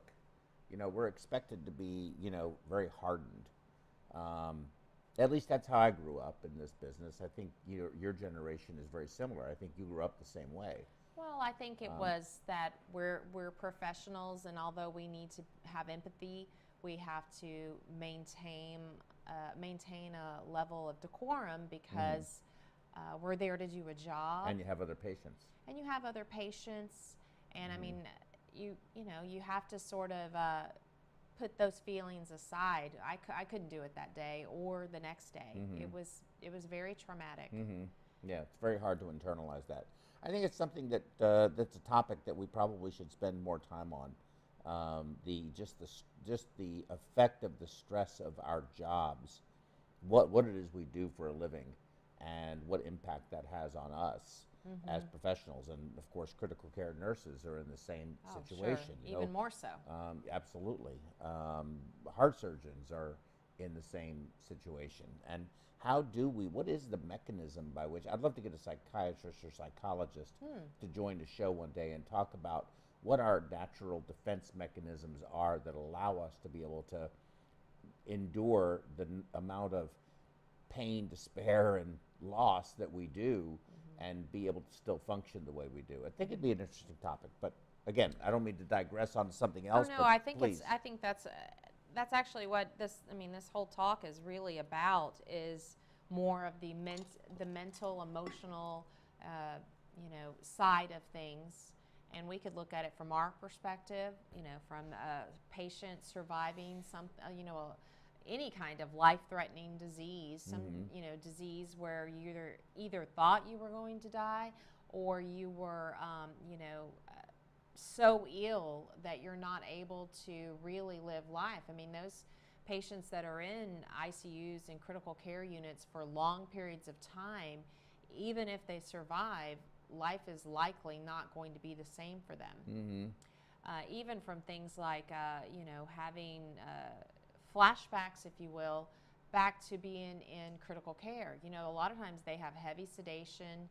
We're expected to be very hardened. At least that's how I grew up in this business. I think your generation is very similar. I think you grew up the same way. Well, I think it was that we're professionals, and although we need to have empathy, we have to maintain a level of decorum, because we're there to do a job. And you have other patients. And I mean, you have to sort of put those feelings aside. I couldn't do it that day or the next day. It was very traumatic. Yeah, it's very hard to internalize that. I think it's something that that's a topic that we probably should spend more time on. Just the effect of the stress of our jobs, what it is we do for a living, and what impact that has on us as professionals. And of course, critical care nurses are in the same situation. Sure. Even more so. Absolutely. Heart surgeons are in the same situation. And what is the mechanism by which, I'd love to get a psychiatrist or psychologist to join the show one day and talk about what our natural defense mechanisms are that allow us to be able to endure the amount of pain, despair, and loss that we do, and be able to still function the way we do. I think it'd be an interesting topic, but again, I don't mean to digress on something else. Oh no, I think that's actually what this whole talk is really about, is more of the mental, emotional, side of things. And we could look at it from our perspective, from a patient surviving any kind of life-threatening disease, disease where you either thought you were going to die, or you were, so ill that you're not able to really live life. I mean, those patients that are in ICUs and critical care units for long periods of time, even if they survive, life is likely not going to be the same for them. Mm-hmm. Even from things like, you know, having flashbacks, if you will, back to being in critical care. You know, a lot of times they have heavy sedation.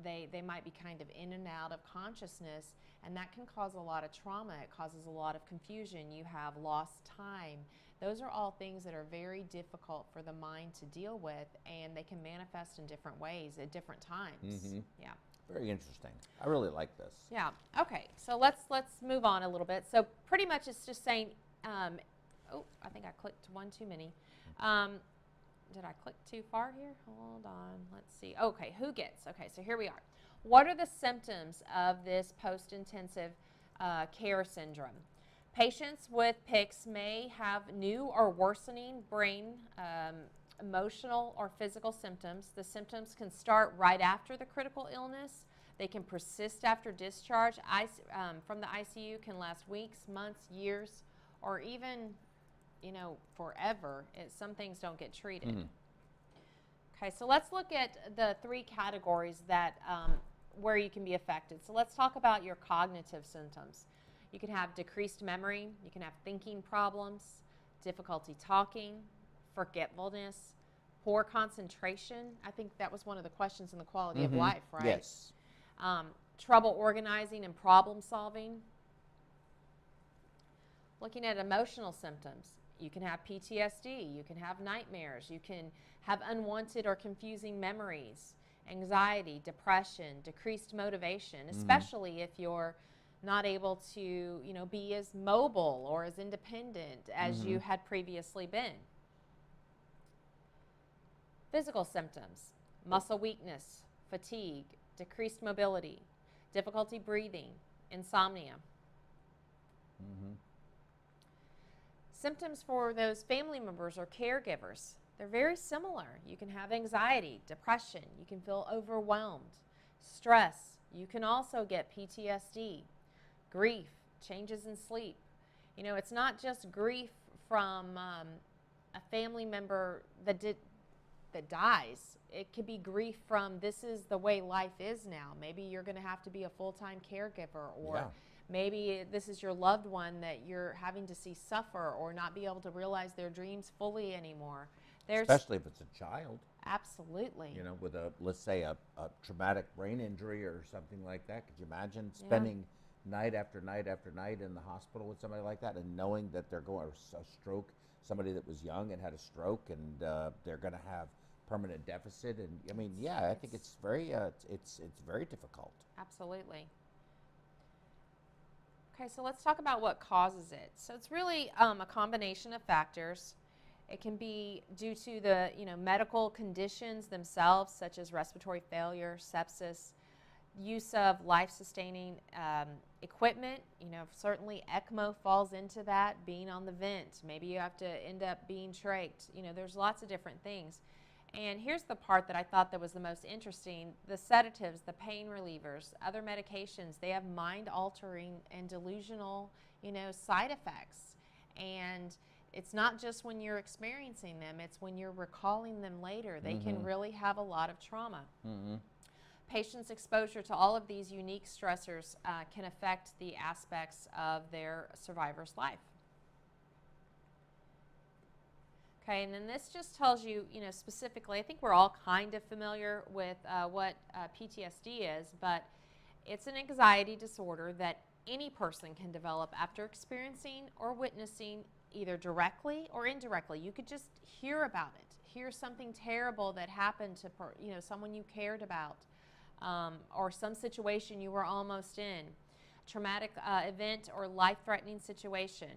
They might be kind of in and out of consciousness, and that can cause a lot of trauma. It causes a lot of confusion. You have lost time. Those are all things that are very difficult for the mind to deal with, and they can manifest in different ways at different times. Mm-hmm. Yeah. Very interesting. I really like this. Yeah. Okay. So let's move on a little bit. So pretty much it's just saying. Oh, I think I clicked one too many. Did I click too far here? Hold on. Let's see. Okay. Who gets? Okay. So here we are. What are the symptoms of this post-intensive care syndrome? Patients with PICS may have new or worsening brain, emotional or physical symptoms. The symptoms can start right after the critical illness. They can persist after discharge from the ICU, can last weeks, months, years, or even, you know, forever. Some things don't get treated. Mm-hmm. Okay, so let's look at the three categories that where you can be affected. So let's talk about your cognitive symptoms. You can have decreased memory, you can have thinking problems, difficulty talking, forgetfulness, poor concentration. I think that was one of the questions in the quality of life, right? Yes. Trouble organizing and problem solving. Looking at emotional symptoms, you can have PTSD, you can have nightmares, you can have unwanted or confusing memories, anxiety, depression, decreased motivation, especially if you're not able to, you know, be as mobile or as independent as you had previously been. Physical symptoms, muscle weakness, fatigue, decreased mobility, difficulty breathing, insomnia. Symptoms for those family members or caregivers, they're very similar. You can have anxiety, depression, you can feel overwhelmed, stress, you can also get PTSD, grief, changes in sleep. You know, it's not just grief from a family member that dies. It could be grief from this is the way life is now. Maybe you're going to have to be a full-time caregiver, or maybe this is your loved one that you're having to see suffer or not be able to realize their dreams fully anymore. Especially if it's a child. Absolutely. You know, with a, let's say, a traumatic brain injury or something like that. Could you imagine spending night after night after night in the hospital with somebody like that, and knowing that they're going, or a stroke, somebody that was young and had a stroke, and they're going to have permanent deficit? And I mean, yeah, I think it's very very difficult. Absolutely. Okay, so let's talk about what causes it. So it's really a combination of factors. It can be due to the, you know, medical conditions themselves, such as respiratory failure, sepsis, use of life-sustaining equipment. You know, certainly ECMO falls into that, being on the vent. Maybe you have to end up being trached. You know, there's lots of different things. And here's the part that I thought that was the most interesting. The sedatives, the pain relievers, other medications, they have mind-altering and delusional, you know, side effects. And it's not just when you're experiencing them, it's when you're recalling them later. They can really have a lot of trauma. Patients' exposure to all of these unique stressors can affect the aspects of their survivor's life. Okay, and then this just tells you, you know, specifically, I think we're all kind of familiar with what PTSD is, but it's an anxiety disorder that any person can develop after experiencing or witnessing either directly or indirectly. You could just hear about it, hear something terrible that happened to, you know, someone you cared about, or some situation you were almost in, traumatic event or life-threatening situation.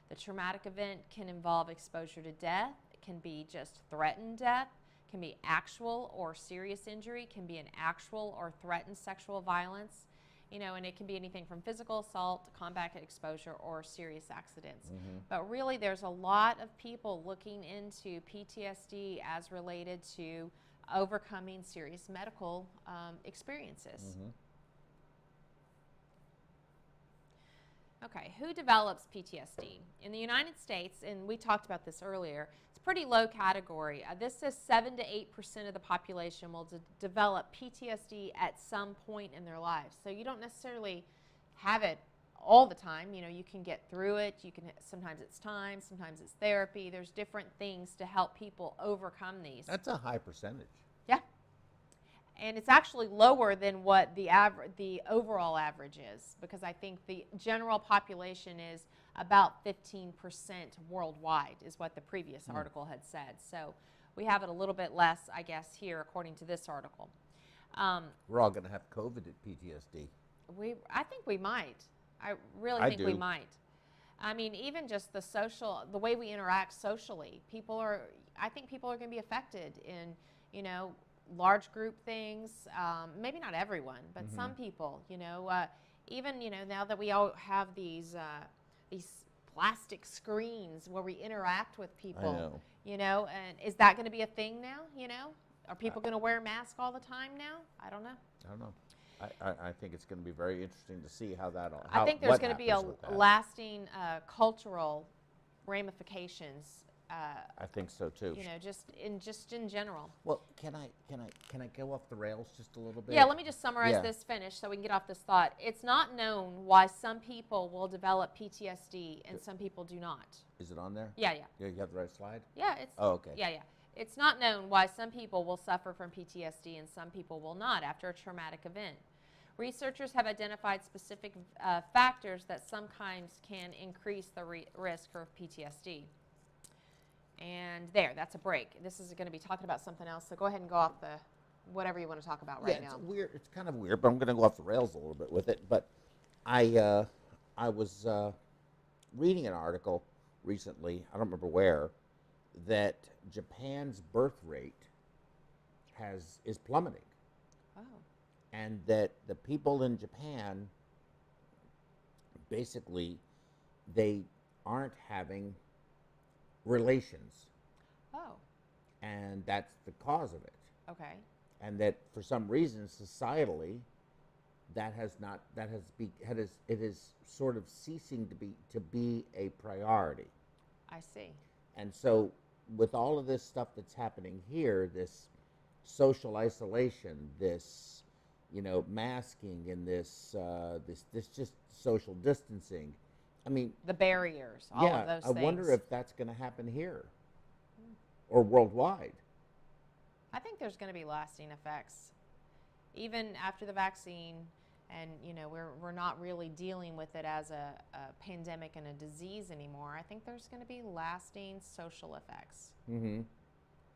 The traumatic event can involve exposure to death. It can be just threatened death, can be actual or serious injury, can be an actual or threatened sexual violence, you know, and it can be anything from physical assault, combat exposure, or serious accidents. But really, there's a lot of people looking into PTSD as related to overcoming serious medical experiences. Okay, who develops PTSD? In the United States, and we talked about this earlier, it's a pretty low category. This says 7 to 8% of the population will develop PTSD at some point in their lives. So you don't necessarily have it all the time. You know, you can get through it. You can, sometimes it's time, sometimes it's therapy. There's different things to help people overcome these. That's a high percentage. Yeah. And it's actually lower than what the overall average is, because I think the general population is about 15% worldwide, is what the previous article had said. So we have it a little bit less, I guess, here according to this article. We're all going to have COVID at PTSD. I think we might. I really think we might. I mean, even just the way we interact socially, I think people are going to be affected in, you know, large group things, maybe not everyone, but some people, you know, even, you know, now that we all have these plastic screens where we interact with people, you know, and is that going to be a thing now, you know? Are people going to wear masks all the time now? I don't know. I think it's going to be very interesting to see how that all. I think there's going to be a lasting cultural ramifications. I think so too. You know, just in general. Well, can I go off the rails just a little bit? Yeah, let me just summarize this finish so we can get off this thought. It's not known why some people will develop PTSD and some people do not. Is it on there? Yeah. Yeah, you have the right slide? Yeah, it's. Oh, okay. Yeah. It's not known why some people will suffer from PTSD and some people will not after a traumatic event. Researchers have identified specific factors that sometimes can increase the risk for PTSD. And that's a break. This is going to be talking about something else, so go ahead and go off the whatever you want to talk about right now. It's kind of weird, but I'm going to go off the rails a little bit with it. But I was reading an article recently, I don't remember where, that Japan's birth rate is plummeting. Oh. And that the people in Japan, basically, they aren't having relations. Oh. And that's the cause of it. Okay. And that for some reason, societally, it is sort of ceasing to be a priority. I see. And so with all of this stuff that's happening here, this social isolation, this, you know, masking, and this just social distancing, I mean, the barriers, all of those things. I wonder if that's going to happen here or worldwide. I think there's going to be lasting effects, even after the vaccine, and you know we're not really dealing with it as a pandemic and a disease anymore. I think there's going to be lasting social effects. Mm-hmm.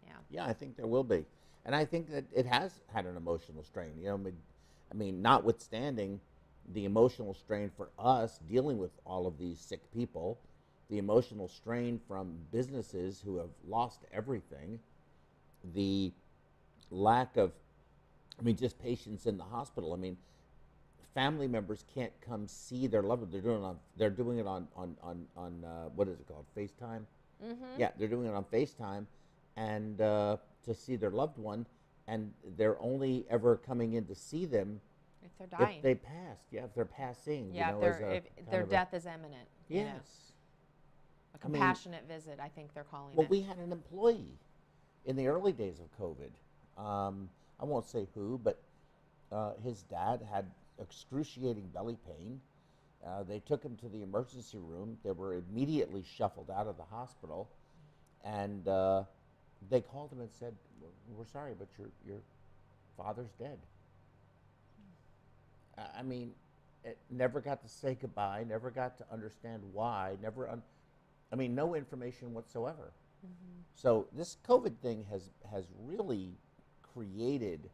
Yeah. Yeah, I think there will be, and I think that it has had an emotional strain. You know, I mean, notwithstanding the emotional strain for us dealing with all of these sick people, the emotional strain from businesses who have lost everything, the lack of, I mean, just patients in the hospital. I mean, family members can't come see their loved one. They're doing it on what is it called? FaceTime? Mm-hmm. Yeah, they're doing it on FaceTime, and to see their loved one, and they're only ever coming in to see them if they're dying. If they passed, if they're passing. Yeah, you know, if their death is imminent. Yes. You know. A compassionate visit, I think they're calling it. Well, we had an employee in the early days of COVID. I won't say who, but his dad had excruciating belly pain. They took him to the emergency room. They were immediately shuffled out of the hospital, and they called him and said, "We're sorry, but your father's dead." I mean, it never got to say goodbye, never got to understand why, no information whatsoever. Mm-hmm. So this COVID thing has really created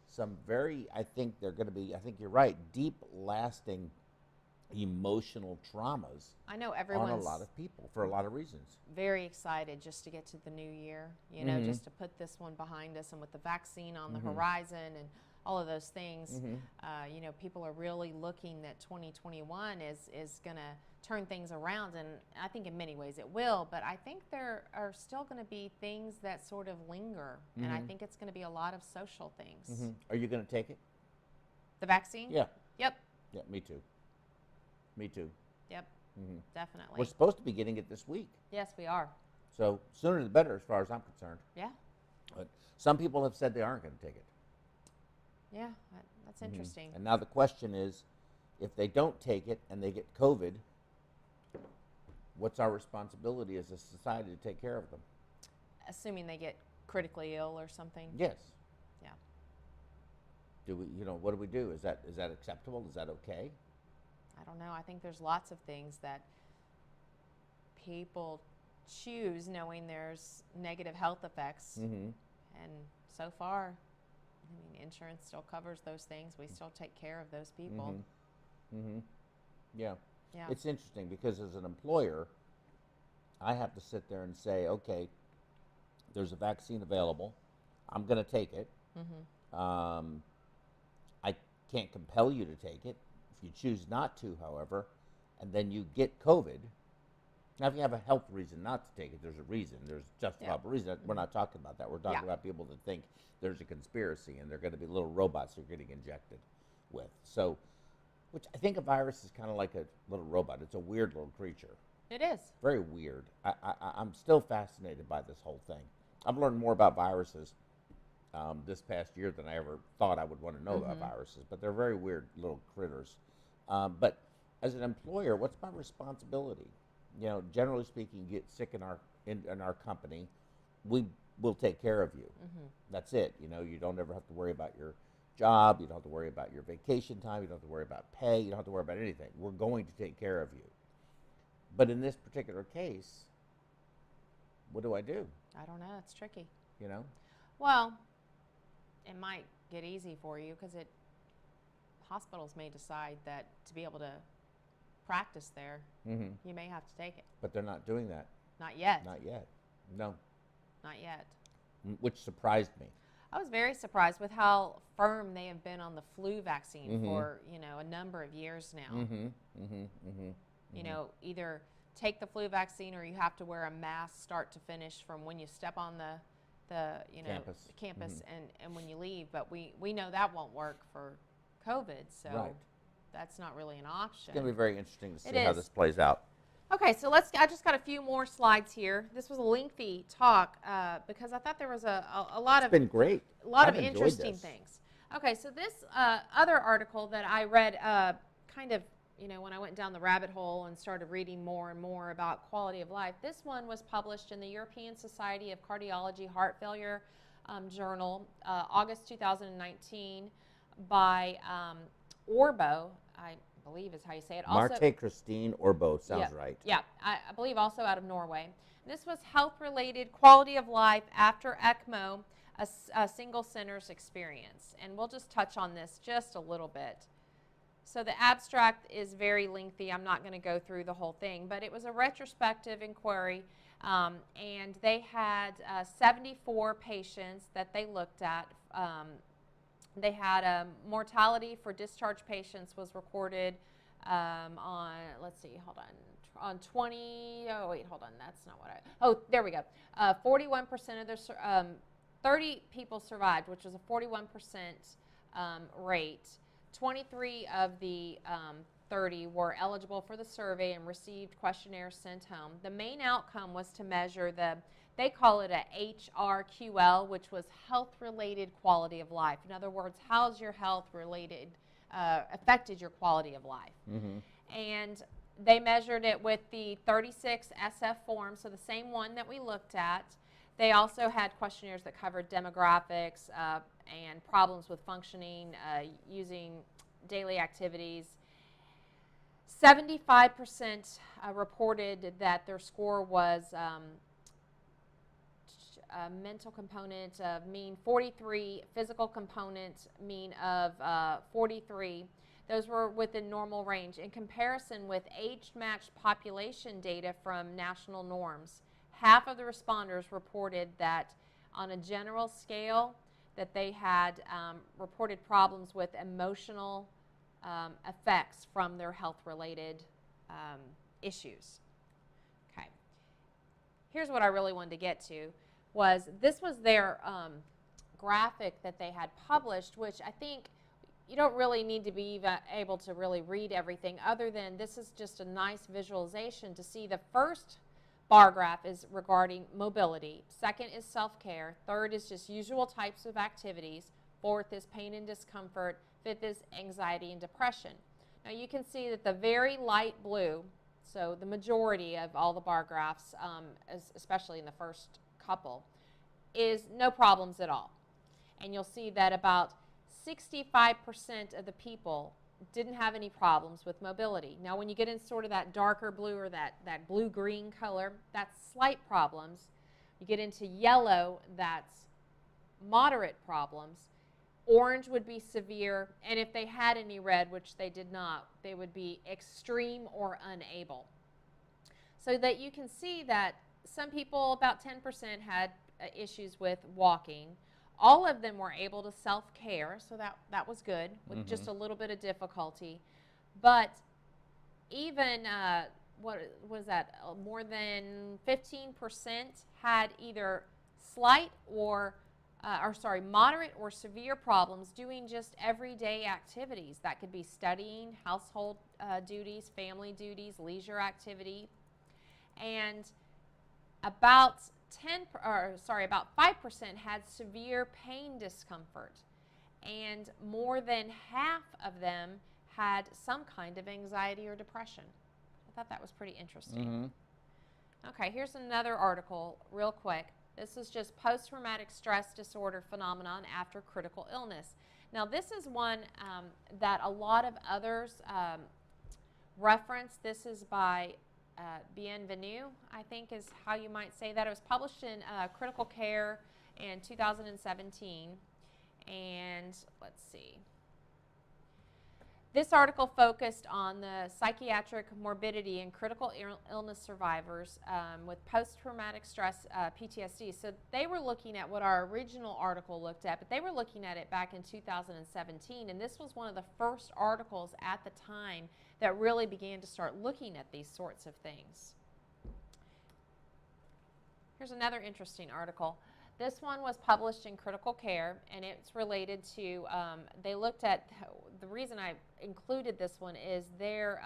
some I think you're right, deep lasting emotional traumas. I know everyone's on a lot of people for a lot of reasons. Very excited just to get to the new year, you know, just to put this one behind us, and with the vaccine on the horizon and all of those things, you know, people are really looking that 2021 is going to turn things around, and I think in many ways it will, but I think there are still going to be things that sort of linger, and I think it's going to be a lot of social things. Are you going to take it? The vaccine? Yeah. Yep. Yeah, me too. Me too. Yep, definitely. We're supposed to be getting it this week. Yes, we are. So sooner the better as far as I'm concerned. Yeah. But some people have said they aren't going to take it. Yeah, that's interesting. And now the question is, if they don't take it and they get COVID, what's our responsibility as a society to take care of them? Assuming they get critically ill or something. Yes. Yeah. Do we, what do we do? Is that acceptable? Is that okay? I don't know. I think there's lots of things that people choose knowing there's negative health effects. And so far, I mean, insurance still covers those things. We still take care of those people. Yeah. Yeah. It's interesting because as an employer, I have to sit there and say, okay, there's a vaccine available. I'm going to take it. I can't compel you to take it. If you choose not to, however, and then you get COVID, now if you have a health reason not to take it, there's a reason. There's justifiable reason. We're not talking about that. We're talking about people that think there's a conspiracy and they're going to be little robots you're getting injected with. So, which I think a virus is kind of like a little robot. It's a weird little creature. It is. Very weird. I'm still fascinated by this whole thing. I've learned more about viruses this past year than I ever thought I would want to know about viruses, but they're very weird little critters. But as an employer, what's my responsibility? Generally speaking, you get sick in our company, we will take care of you. That's it. You don't ever have to worry about your job. You don't have to worry about your vacation time. You don't have to worry about pay. You don't have to worry about anything. We're going to take care of you. But in this particular case, what do I do? I don't know. It's tricky. Well, it might get easy for you because hospitals may decide that to be able to practice there, you may have to take it. But they're not doing that. Not yet. Not yet. No. Not yet. Which surprised me. I was very surprised with how firm they have been on the flu vaccine for, a number of years now. Either take the flu vaccine or you have to wear a mask start to finish from when you step on the campus and when you leave. But we know that won't work for COVID, so that's not really an option. It's going to be very interesting to see how this plays out. Okay, so I just got a few more slides here. This was a lengthy talk because I thought there was a lot of... It's been great. A lot of interesting things. Okay, so this other article that I read kind of, when I went down the rabbit hole and started reading more and more about quality of life, this one was published in the European Society of Cardiology Heart Failure Journal, August 2019, by Orbo, I believe is how you say it. Marte Christine Orbo, sounds right. Yeah, I believe also out of Norway. This was health-related quality of life after ECMO, a single center's experience. And we'll just touch on this just a little bit. So the abstract is very lengthy. I'm not going to go through the whole thing, but it was a retrospective inquiry, and they had 74 patients that they looked at. They had a mortality for discharge patients was recorded on, let's see, hold on, on 20, oh wait, hold on, that's not what oh, there we go. 41% of their, 30 people survived, which was a 41% rate. 23 of the 30 were eligible for the survey and received questionnaires sent home. The main outcome was to measure they call it a HRQL, which was health-related quality of life. In other words, how's your health-related affected your quality of life? And they measured it with the 36 SF forms, so the same one that we looked at. They also had questionnaires that covered demographics and problems with functioning, using daily activities. 75% reported that their score was a mental component of mean 43, physical component mean of 43. Those were within normal range. In comparison with age-matched population data from national norms, half of the responders reported that on a general scale that they had reported problems with emotional effects from their health-related issues. Okay. Here's what I really wanted to get to. This was their graphic that they had published, which I think you don't really need to be able to really read everything, other than this is just a nice visualization to see. The first bar graph is regarding mobility. Second is self-care. Third is just usual types of activities. Fourth is pain and discomfort. Fifth is anxiety and depression. Now you can see that the very light blue, so the majority of all the bar graphs, especially in the first couple, is no problems at all. And you'll see that about 65% of the people didn't have any problems with mobility. Now when you get in sort of that darker blue or that blue-green color, that's slight problems. You get into yellow, that's moderate problems. Orange would be severe, and if they had any red, which they did not, they would be extreme or unable. So that you can see that some people, about 10%, had issues with walking. All of them were able to self-care, so that was good, with just a little bit of difficulty. But even, what was that, more than 15% had either slight or moderate or severe problems doing just everyday activities. That could be studying, household duties, family duties, leisure activity. And about 5% had severe pain discomfort, and more than half of them had some kind of anxiety or depression. I thought that was pretty interesting. Okay, here's another article real quick. This is just post-traumatic stress disorder phenomenon after critical illness. Now this is one that a lot of others reference. This is by Bienvenue, I think is how you might say that. It was published in Critical Care in 2017. And let's see. This article focused on the psychiatric morbidity in critical illness survivors with post-traumatic stress PTSD. So they were looking at what our original article looked at, but they were looking at it back in 2017. And this was one of the first articles at the time that really began to start looking at these sorts of things. Here's another interesting article. This one was published in Critical Care, and it's related to, they looked at, the reason I included this one is their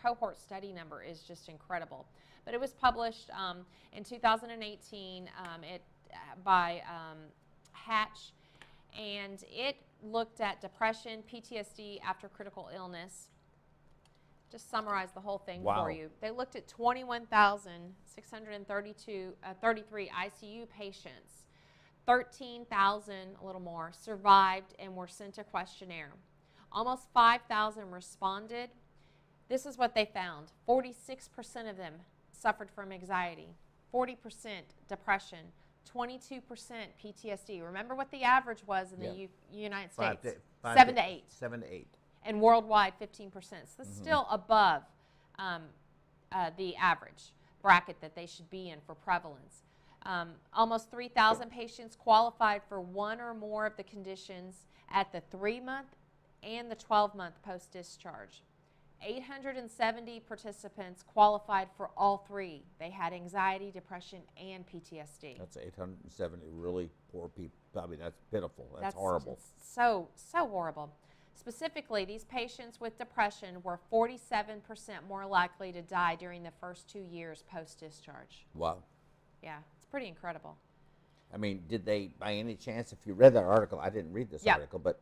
cohort study number is just incredible. But it was published in 2018 by Hatch, and it looked at depression, PTSD after critical illness. Just summarize the whole thing for you. They looked at 21,633 ICU patients. 13,000, a little more, survived and were sent a questionnaire. Almost 5,000 responded. This is what they found. 46% of them suffered from anxiety, 40% depression, 22% PTSD. Remember what the average was in the United States? 7 to 8. 7 to 8. And worldwide, 15%. So this is still above the average bracket that they should be in for prevalence. Almost 3,000 patients qualified for one or more of the conditions at the 3-month and the 12-month post-discharge. 870 participants qualified for all three. They had anxiety, depression, and PTSD. That's 870 really poor people. I mean, that's pitiful. That's horrible. So horrible. Specifically, these patients with depression were 47% more likely to die during the first 2 years post-discharge. Wow. Yeah, it's pretty incredible. I mean, did they, by any chance, if you read that article, I didn't read this article, but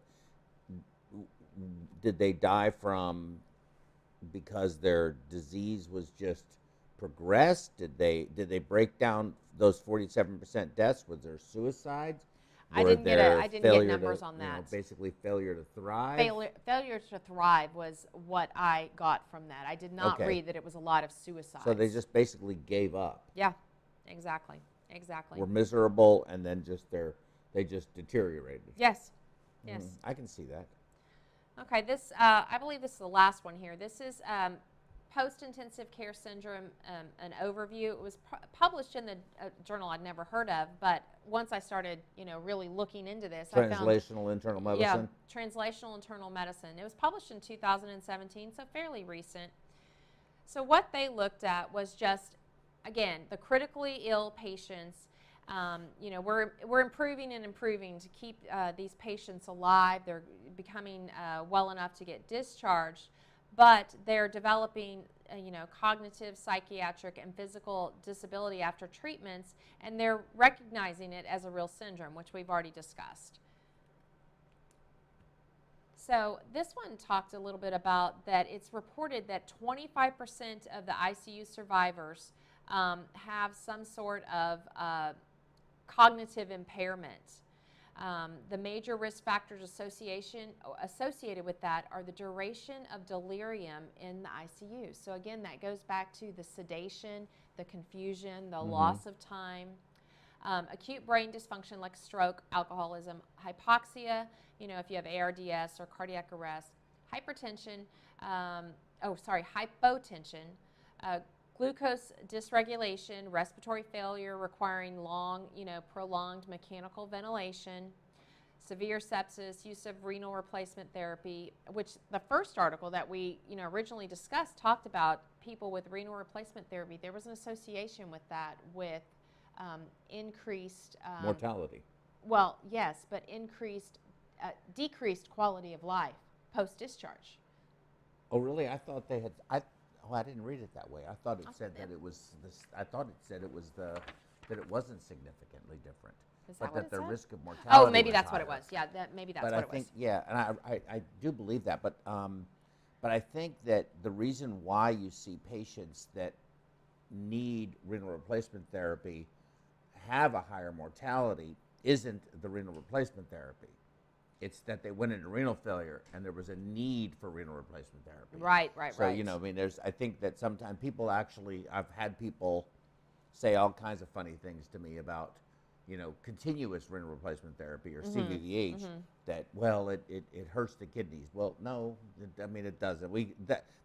did they die from because their disease was just progressed? Did they break down those 47% deaths? Was there suicides? I didn't get numbers on that. You know, basically failure to thrive? Failure to thrive was what I got from that. I did not read that it was a lot of suicides. So they just basically gave up. Yeah, exactly. Were miserable, and then they just deteriorated. Yes, yes. I can see that. Okay, this I believe this is the last one here. This is post-intensive care syndrome, an overview. It was published in the journal I'd never heard of, but once I started, really looking into this, Translational Internal Medicine. Yeah, Translational Internal Medicine. It was published in 2017, so fairly recent. So what they looked at was just, again, the critically ill patients You know, we're improving and improving to keep these patients alive. They're becoming well enough to get discharged, but they're developing, you know, cognitive, psychiatric, and physical disability after treatments, and they're recognizing it as a real syndrome, which we've already discussed. So this one talked a little bit about that it's reported that 25% of the ICU survivors have some sort of cognitive impairment. The major risk factors associated with that are the duration of delirium in the ICU. So again, that goes back to the sedation, the confusion, the loss of time. Acute brain dysfunction like stroke, alcoholism, hypoxia, you know, if you have ARDS or cardiac arrest, hypertension, hypotension, glucose dysregulation, respiratory failure requiring long, you know, prolonged mechanical ventilation, severe sepsis, use of renal replacement therapy, which the first article that we, you know, originally discussed talked about people with renal replacement therapy. There was an association with that with increased mortality. Well, yes, but decreased quality of life post-discharge. Oh, really? I thought they had. I didn't read it that way. I thought it said that it was this. I thought it said it was that it wasn't significantly different, but that the risk of mortality. Oh, maybe that's higher. what it was. Yeah, maybe that's but what I it think, was. yeah, and I do believe that, but I think that the reason why you see patients that need renal replacement therapy have a higher mortality isn't the renal replacement therapy. It's that they went into renal failure and there was a need for renal replacement therapy. Right. So, you know, I mean, I think that sometimes people actually, I've had people say all kinds of funny things to me about, you know, continuous renal replacement therapy or CVVH, that, well, it hurts the kidneys. Well, no, I mean, it doesn't.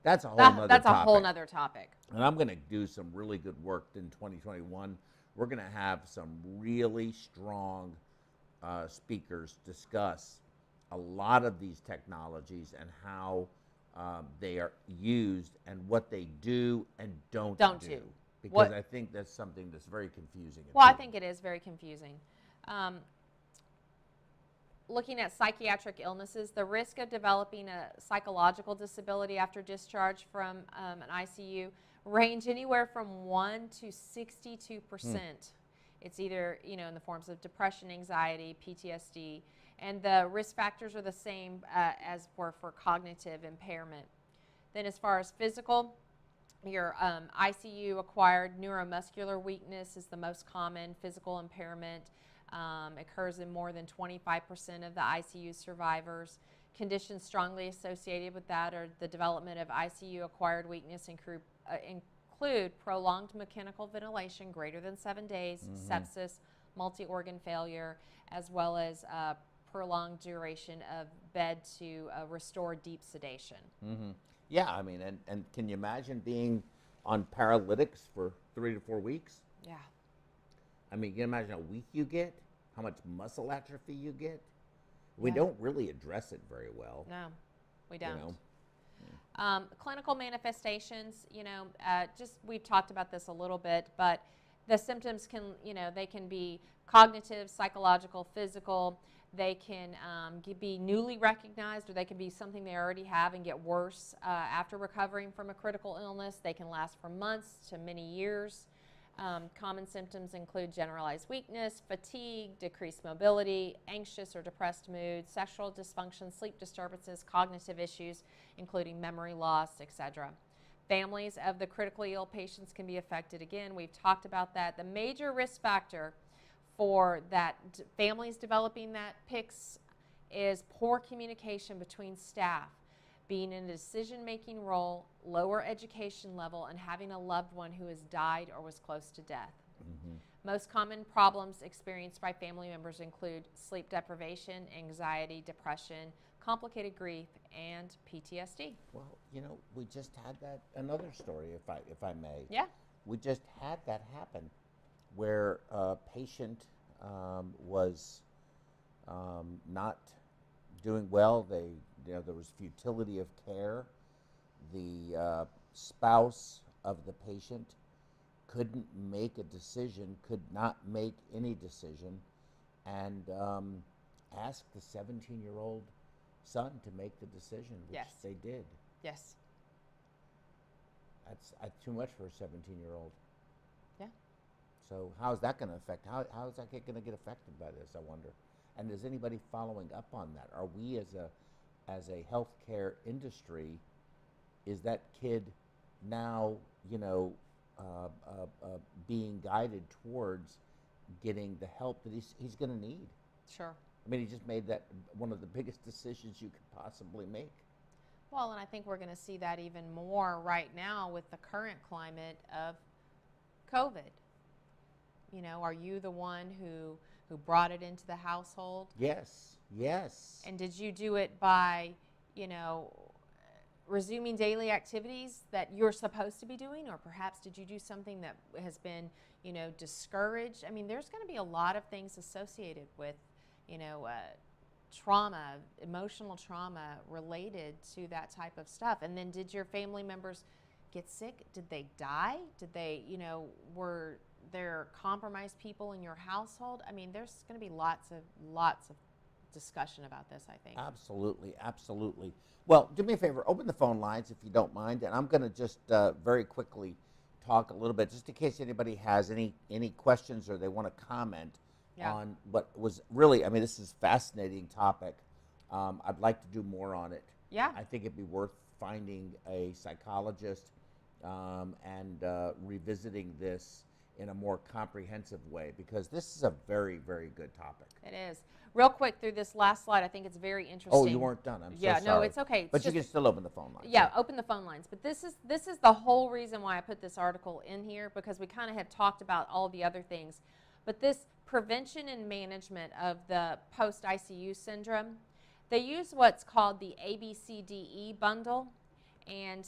That's a whole nother topic. That's a whole nother topic. And I'm going to do some really good work in 2021. We're going to have some really strong speakers discuss a lot of these technologies and how they are used and what they do and don't do. Because I think that's something that's very confusing. Well, I think it is very confusing. Looking at psychiatric illnesses, the risk of developing a psychological disability after discharge from an ICU range anywhere from 1 to 62%. It's either, you know, in the forms of depression, anxiety, PTSD, and the risk factors are the same as for cognitive impairment. Then as far as physical, your ICU-acquired neuromuscular weakness is the most common physical impairment. Occurs in more than 25% of the ICU survivors. Conditions strongly associated with that are the development of ICU-acquired weakness include prolonged mechanical ventilation greater than 7 days, sepsis, multi-organ failure, as well as prolonged duration of bed to restore deep sedation. Yeah, I mean, and can you imagine being on paralytics for 3 to 4 weeks? Yeah. I mean, can you imagine how weak you get, how much muscle atrophy you get? We don't really address it very well. No, we don't. You know? Clinical manifestations, you know, we've talked about this a little bit, but the symptoms can, you know, they can be cognitive, psychological, physical. They can be newly recognized, or they can be something they already have and get worse after recovering from a critical illness. They can last for months to many years. Common symptoms include generalized weakness, fatigue, decreased mobility, anxious or depressed mood, sexual dysfunction, sleep disturbances, cognitive issues, including memory loss, etc. Families of the critically ill patients can be affected. Again, we've talked about that. The major risk factor for that families developing that PICS is poor communication between staff, being in a decision-making role, lower education level, and having a loved one who has died or was close to death. Most common problems experienced by family members include sleep deprivation, anxiety, depression, complicated grief, and PTSD. Well, you know, we just had that, another story, if I may. Yeah. We just had that happen, where a patient was not doing well. There was futility of care. The spouse of the patient couldn't make a decision, could not make any decision, and asked the 17-year-old son to make the decision, which Yes. they did. Yes. That's too much for a 17-year-old. Yeah. So how is that going to affect? How is that going to get affected by this, I wonder? And is anybody following up on that? Are we as a healthcare industry, is that kid now, you know, being guided towards getting the help that he's going to need? Sure. I mean, he just made that one of the biggest decisions you could possibly make. Well, and I think we're going to see that even more right now with the current climate of COVID. You know, are you the one who brought it into the household? Yes, yes. And did you do it by, you know, resuming daily activities that you're supposed to be doing, or perhaps did you do something that has been, you know, discouraged? I mean, there's going to be a lot of things associated with, you know, trauma, emotional trauma related to that type of stuff. And then did your family members get sick? Did they die? Did they, you know, were there compromised people in your household? I mean, there's going to be lots of discussion about this, I think. Absolutely, absolutely. Well, do me a favor, open the phone lines if you don't mind, and I'm going to just very quickly talk a little bit, just in case anybody has any questions or they want to comment on what was really, I mean, this is a fascinating topic. I'd like to do more on it. Yeah. I think it'd be worth finding a psychologist and revisiting this in a more comprehensive way, because this is a very, very good topic. It is. Real quick through this last slide, I think it's very interesting. Oh, you weren't done. I'm so sorry. No, it's okay. But you can still open the phone lines. Yeah, open the phone lines. But this is the whole reason why I put this article in here, because we kind of had talked about all the other things. But this prevention and management of the post-ICU syndrome, they use what's called the ABCDE bundle, and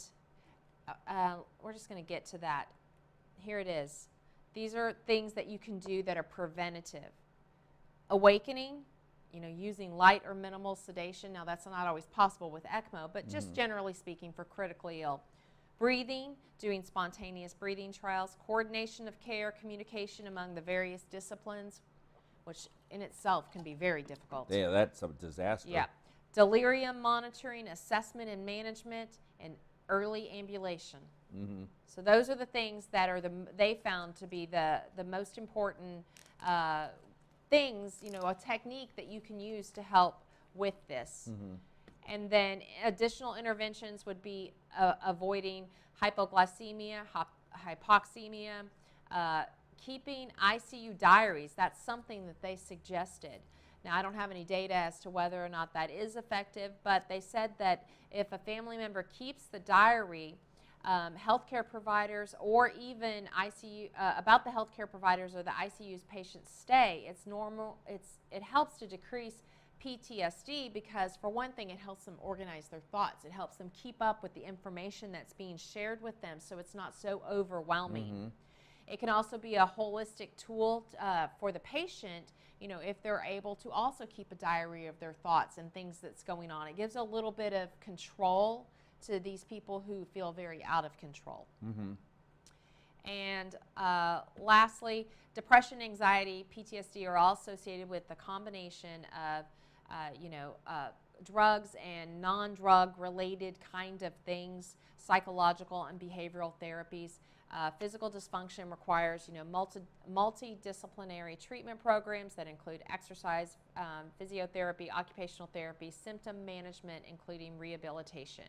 we're just going to get to that. Here it is. These are things that you can do that are preventative. Awakening, you know, using light or minimal sedation. Now, that's not always possible with ECMO, but just generally speaking for critically ill. Breathing, doing spontaneous breathing trials. Coordination of care, communication among the various disciplines, which in itself can be very difficult. Yeah, that's a disaster. Yeah. Delirium monitoring, assessment and management, and early ambulation. So those are the things that are they found to be the most important things, you know, a technique that you can use to help with this. And then additional interventions would be avoiding hypoglycemia, hypoxemia, keeping ICU diaries. That's something that they suggested. Now, I don't have any data as to whether or not that is effective, but they said that if a family member keeps the diary, healthcare providers, or even ICU, about the healthcare providers or the ICU's patient stay, it helps to decrease PTSD, because for one thing, it helps them organize their thoughts. It helps them keep up with the information that's being shared with them, so it's not so overwhelming. It can also be a holistic tool for the patient, you know, if they're able to also keep a diary of their thoughts and things that's going on. It gives a little bit of control to these people who feel very out of control. And lastly, depression, anxiety, PTSD are all associated with the combination of, drugs and non-drug related kind of things, psychological and behavioral therapies. Physical dysfunction requires, you know, multidisciplinary treatment programs that include exercise, physiotherapy, occupational therapy, symptom management, including rehabilitation.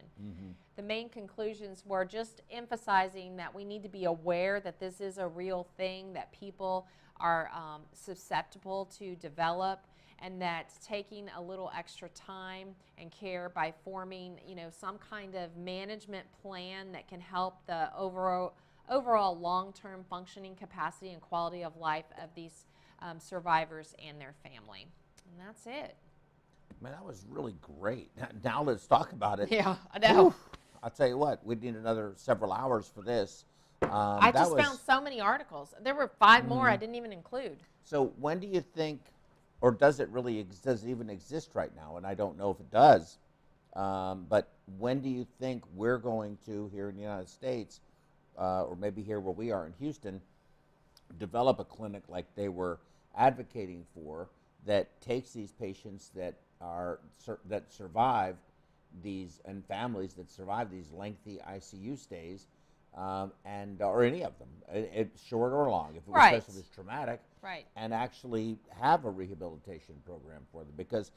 The main conclusions were just emphasizing that we need to be aware that this is a real thing, that people are susceptible to develop, and that taking a little extra time and care by forming, you know, some kind of management plan that can help the overall long-term functioning capacity and quality of life of these survivors and their family. And that's it. Man, that was really great. Now let's talk about it. Yeah, I know. Oof. I'll tell you what, we'd need another several hours for this. I just found so many articles. There were 5 more I didn't even include. So when do you think, or does it even exist right now? And I don't know if it does, but when do you think we're going to, here in the United States, or maybe here where we are in Houston, develop a clinic like they were advocating for that takes these patients that survive these, and families that survive these lengthy ICU stays, and or any of them, short or long, if it was, especially if it's traumatic, and actually have a rehabilitation program for them, because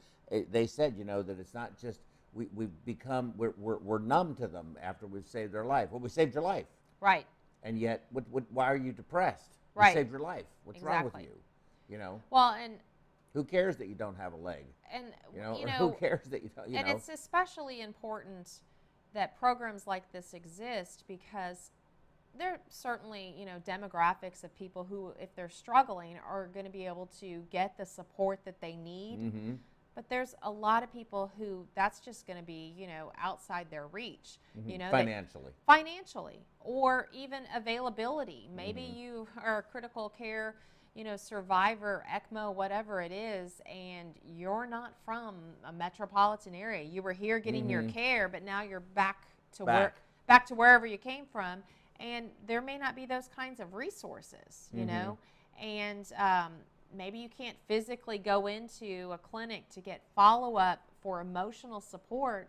they said, you know, that it's not just we're numb to them after we've saved their life. Well, we saved your life, right? And yet, why are you depressed? Right. We saved your life. What's wrong with you? You know. Well, and who cares that you don't have a leg? And you know, or who cares that you don't? You and know? It's especially important that programs like this exist, because there are certainly, you know, demographics of people who, if they're struggling, are going to be able to get the support that they need. Mm-hmm. But there's a lot of people who that's just going to be, you know, outside their reach. Mm-hmm. You know, financially, or even availability. Maybe you are a critical care, you know, survivor, ECMO, whatever it is, and you're not from a metropolitan area. You were here getting your care, but now you're back to wherever you came from, and there may not be those kinds of resources, you know, and maybe you can't physically go into a clinic to get follow-up for emotional support.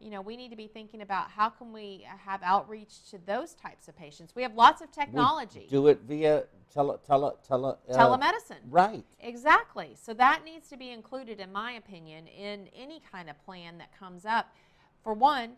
You know, we need to be thinking about how can we have outreach to those types of patients. We have lots of technology. We do it via telemedicine. Right. Exactly. So that needs to be included, in my opinion, in any kind of plan that comes up. For one,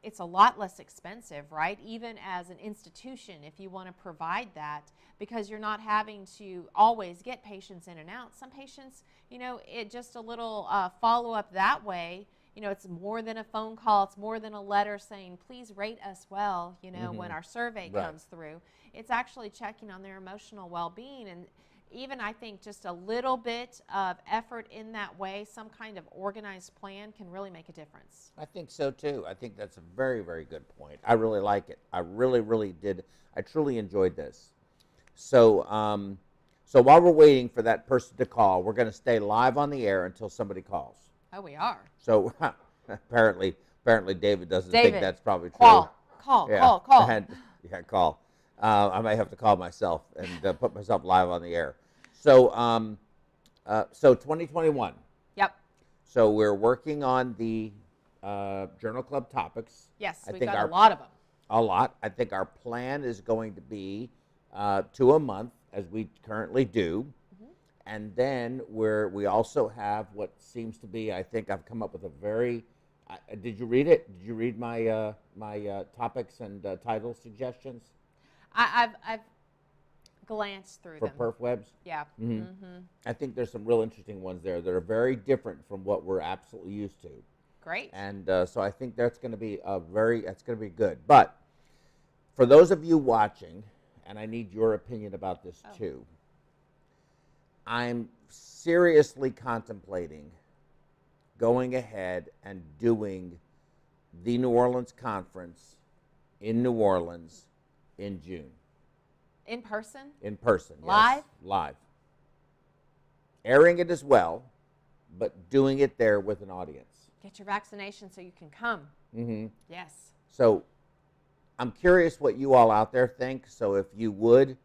it's a lot less expensive, right? Even as an institution, if you want to provide that, because you're not having to always get patients in and out. Some patients, you know, it just a little follow-up that way. You know, it's more than a phone call. It's more than a letter saying, please rate us well, you know, when our survey comes through. It's actually checking on their emotional well-being. And even, I think, just a little bit of effort in that way, some kind of organized plan, can really make a difference. I think so, too. I think that's a very, very good point. I really like it. I really, really did. I truly enjoyed this. So, so while we're waiting for that person to call, we're going to stay live on the air until somebody calls. Oh, we are. So apparently David doesn't think that's probably true. Call. And, yeah, call. I may have to call myself and put myself live on the air. So, so 2021. Yep. So we're working on the Journal Club topics. Yes, we've got a lot of them. A lot. I think our plan is going to be 2 a month, as we currently do. And then we also have what seems to be, I think I've come up with a very, did you read it? Did you read my my topics and title suggestions? I've glanced through them. For PerfWebs? Yeah. I think there's some real interesting ones there that are very different from what we're absolutely used to. Great. And so I think that's going to be that's going to be good. But for those of you watching, and I need your opinion about this too, I'm seriously contemplating going ahead and doing the New Orleans conference in New Orleans in June. In person? In person, live? Yes, live. Airing it as well, but doing it there with an audience. Get your vaccination so you can come. Yes. So I'm curious what you all out there think. So if you would,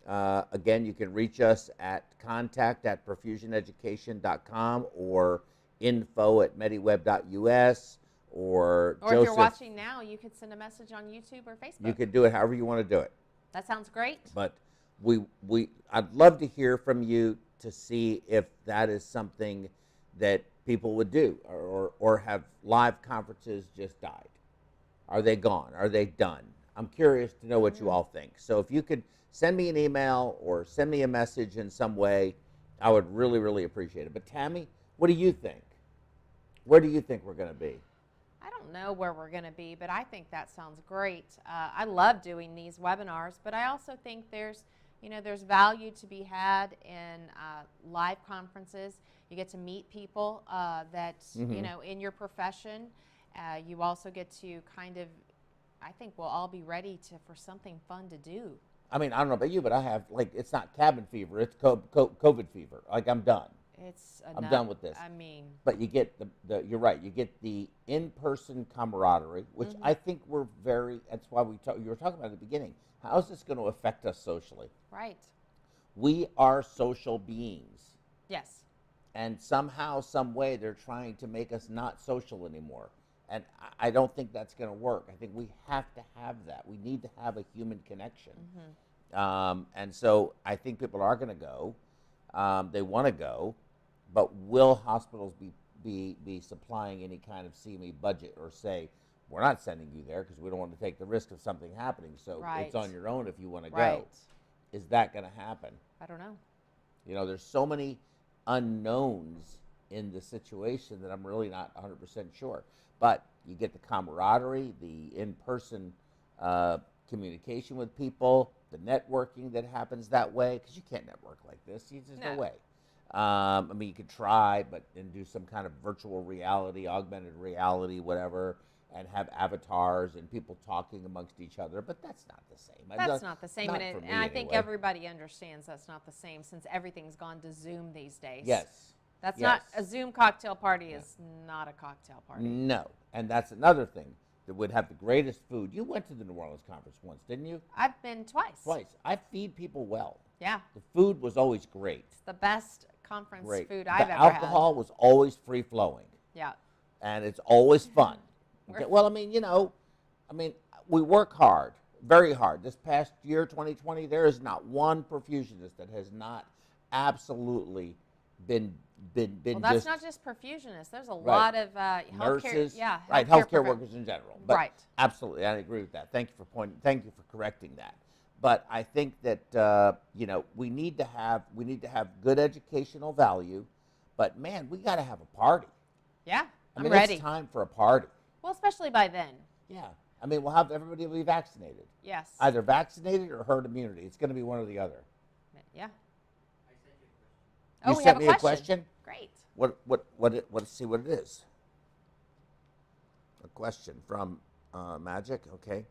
again, you can reach us at contact@perfusioneducation.com or info@mediweb.us or Joseph. If you're watching now, you could send a message on YouTube or Facebook. You could do it however you want to do it. That sounds great. But I'd love to hear from you to see if that is something that people would do, or have live conferences just died. Are they gone? Are they done? I'm curious to know what you all think. So if you could send me an email or send me a message in some way, I would really, really appreciate it. But Tammy, what do you think? Where do you think we're going to be? I don't know where we're going to be, but I think that sounds great. I love doing these webinars, but I also think there's value to be had in live conferences. You get to meet people that, in your profession. You also get to kind of, I think we'll all be ready for something fun to do. I mean, I don't know about you, but I have, it's not cabin fever, it's COVID fever. I'm done. It's I'm done with this. I mean, But you get you're right, you get the in-person camaraderie, which I think we're that's why you were talking about at the beginning. How is this going to affect us socially? right. We are social beings. Yes. And somehow, some way, they're trying to make us not social anymore. And I don't think that's going to work. I think we have to have that. We need to have a human connection. And so I think people are going to go. They want to go. But will hospitals be supplying any kind of CME budget or say, we're not sending you there because we don't want to take the risk of something happening, so it's on your own if you want to go. Is that going to happen? I don't know. You know, there's so many unknowns in the situation that I'm really not 100% sure. But you get the camaraderie, the in-person communication with people, the networking that happens that way, because you can't network like this. There's no way. I mean, you could try, but and do some kind of virtual reality, augmented reality, whatever, and have avatars and people talking amongst each other, but that's not the same. That's not the same, not and, for me and I think anyway. everybody understands that's not the same since everything's gone to Zoom these days. Yes. That's not, a Zoom cocktail party is not a cocktail party. No, and that's another thing that would have the greatest food. You went to the New Orleans conference once, didn't you? I've been twice. Twice. I feed people well. Yeah. The food was always great. It's the best conference Great. food The I've ever had. alcohol was always free-flowing. Yeah. And it's always fun. Okay. Well, I mean, we work hard, very hard. This past year, 2020, there is not one perfusionist that has not absolutely been Well, that's not just perfusionists. There's a Right. lot of nurses, healthcare, right? Healthcare workers in general. But right. Absolutely, I agree with that. Thank you for correcting that. But I think that we need to have good educational value. But man, we got to have a party. Yeah, I mean, ready. It's time for a party. Well, especially by then. Yeah, I mean, we'll have everybody be vaccinated. Yes. Either vaccinated or herd immunity. It's going to be one or the other. Yeah. You we sent have me a question. Great. Let's see what it is. A question from Magic. Okay.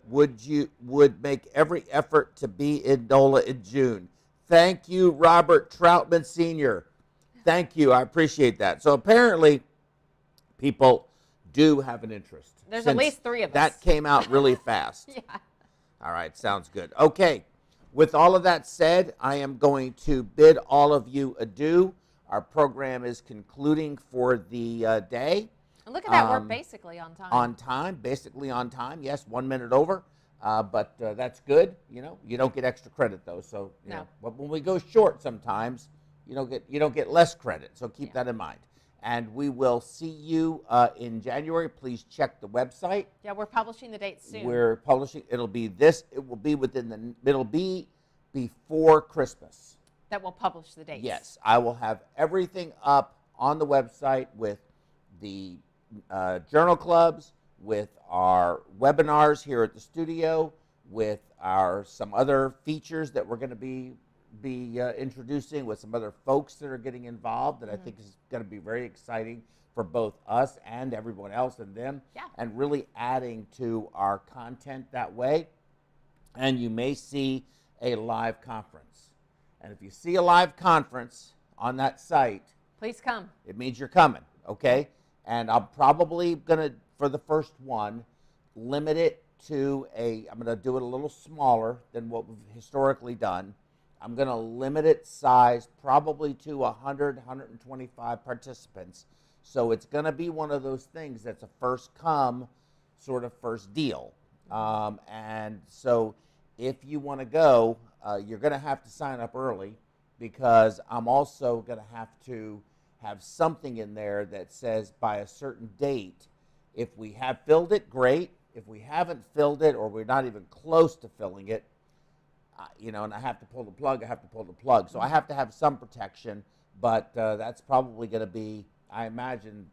Would make every effort to be in NOLA in June. Thank you, Robert Troutman Sr. Thank you. I appreciate that. So apparently, people do have an interest. There's at least 3 of us. That came out really fast. Yeah. All right, sounds good. Okay, with all of that said, I am going to bid all of you adieu. Our program is concluding for the day. And look at that, we're basically on time. On time, basically on time. Yes, 1 minute over, but that's good. You don't get extra credit though. So but when we go short, sometimes you don't get less credit. So keep that in mind. And we will see you in January. Please check the website. Yeah, we're publishing the dates soon. We're publishing. It'll be before Christmas. That will publish the dates. Yes, I will have everything up on the website with the journal clubs, with our webinars here at the studio, with some other features that we're going to be introducing, with some other folks that are getting involved that I think is going to be very exciting for both us and everyone else and them, and really adding to our content that way. And you may see a live conference. And if you see a live conference on that site, please come. It means you're coming, okay? And I'm probably going to, for the first one, limit it to I'm going to do it a little smaller than what we've historically done. I'm going to limit its size probably to 100, 125 participants. So it's going to be one of those things that's a first come, sort of first deal. And so if you want to go, you're going to have to sign up early, because I'm also going to have something in there that says by a certain date, if we have filled it, great. If we haven't filled it, or we're not even close to filling it, and I have to pull the plug, I have to pull the plug. So I have to have some protection, but that's probably going to be, I imagine,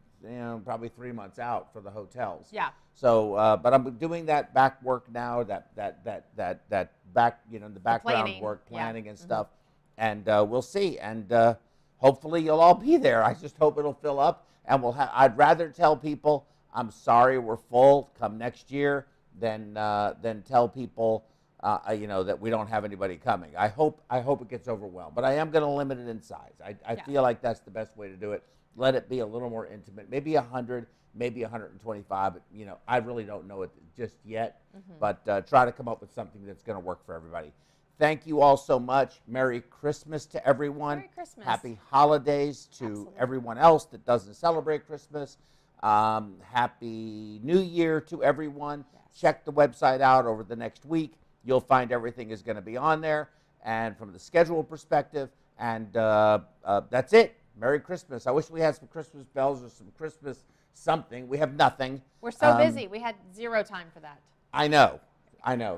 probably 3 months out for the hotels. Yeah. So, but I'm doing that back work now, that back, the background work, planning and stuff, and we'll see. And hopefully you'll all be there. I just hope it'll fill up, and I'd rather tell people I'm sorry we're full come next year than tell people you know, that we don't have anybody coming. I hope it gets overwhelmed, but I am going to limit it in size. I feel like that's the best way to do it. Let it be a little more intimate, maybe 100, maybe 125, but you know, I really don't know it just yet, but try to come up with something that's going to work for everybody. Thank you all so much. Merry Christmas to everyone. Merry Christmas. Happy holidays to everyone else that doesn't celebrate Christmas. Happy New Year to everyone. Yes. Check the website out over the next week. You'll find everything is going to be on there, and from the schedule perspective, and that's it. Merry Christmas. I wish we had some Christmas bells or some Christmas something. We have nothing. We're so busy. We had zero time for that. I know.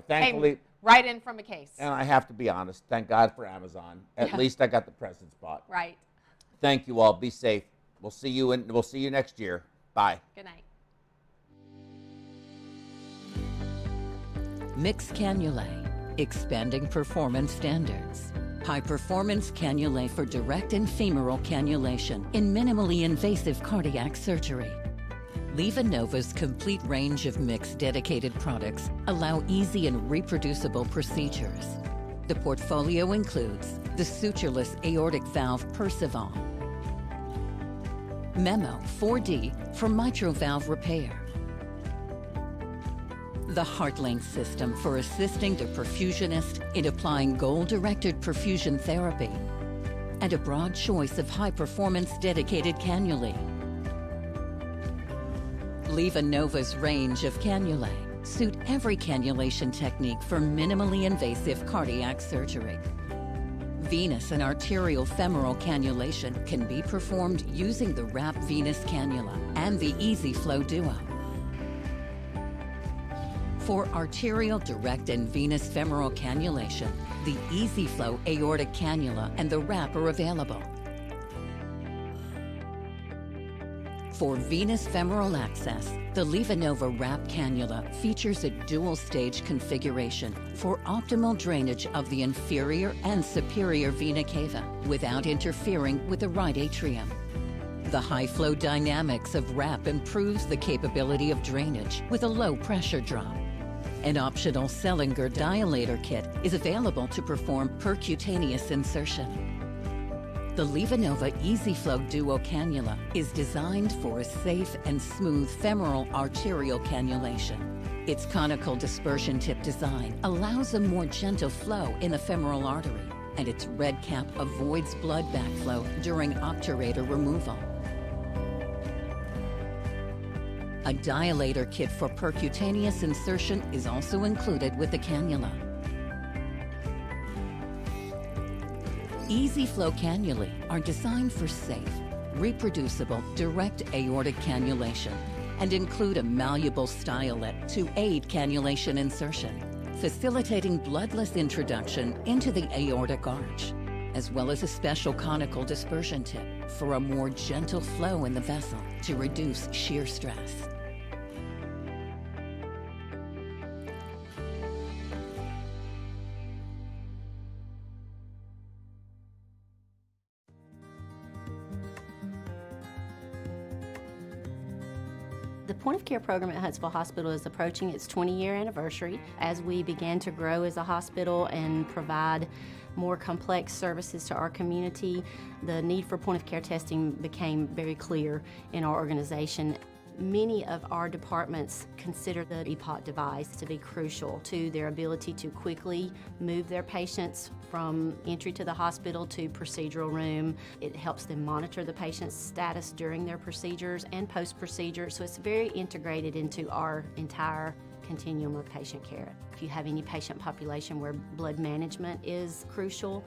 Thankfully. Came right in from a case. And I have to be honest. Thank God for Amazon. At least I got the presents bought. Right. Thank you all. Be safe. We'll see you next year. Bye. Good night. Mixed Cannulae, expanding performance standards. High-performance cannulae for direct and femoral cannulation in minimally invasive cardiac surgery. LivaNova's complete range of mixed dedicated products allow easy and reproducible procedures. The portfolio includes the sutureless aortic valve PERCEVAL, Memo 4D for mitral valve repair, the HeartLink system for assisting the perfusionist in applying goal-directed perfusion therapy, and a broad choice of high-performance dedicated cannulae. LivaNova's range of cannulae suit every cannulation technique for minimally invasive cardiac surgery. Venous and arterial femoral cannulation can be performed using the WRAP venous cannula and the EZ-Flow Duo. For arterial direct and venous femoral cannulation, the EZ-Flow aortic cannula and the WRAP are available. For venous femoral access, the LivaNova WRAP cannula features a dual-stage configuration for optimal drainage of the inferior and superior vena cava without interfering with the right atrium. The high-flow dynamics of WRAP improves the capability of drainage with a low pressure drop. An optional Sellinger dilator kit is available to perform percutaneous insertion. The LivaNova EZ-Flow Duo cannula is designed for a safe and smooth femoral arterial cannulation. Its conical dispersion tip design allows a more gentle flow in the femoral artery, and its red cap avoids blood backflow during obturator removal. A dilator kit for percutaneous insertion is also included with the cannula. EZ-Flow cannulae are designed for safe, reproducible, direct aortic cannulation and include a malleable stylet to aid cannulation insertion, facilitating bloodless introduction into the aortic arch, as well as a special conical dispersion tip for a more gentle flow in the vessel to reduce shear stress. The point of care program at Huntsville Hospital is approaching its 20-year anniversary. As we began to grow as a hospital and provide more complex services to our community, the need for point of care testing became very clear in our organization. Many of our departments consider the EPOT device to be crucial to their ability to quickly move their patients from entry to the hospital to procedural room. It helps them monitor the patient's status during their procedures and post-procedure, so it's very integrated into our entire continuum of patient care. If you have any patient population where blood management is crucial,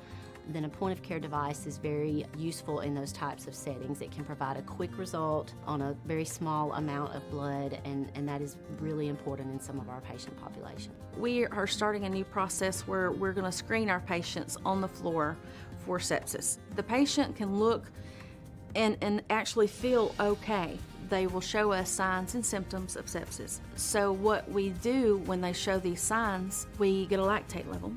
then a point of care device is very useful in those types of settings. It can provide a quick result on a very small amount of blood, and that is really important in some of our patient population. We are starting a new process where we're going to screen our patients on the floor for sepsis. The patient can look and actually feel okay. They will show us signs and symptoms of sepsis. So what we do when they show these signs, we get a lactate level.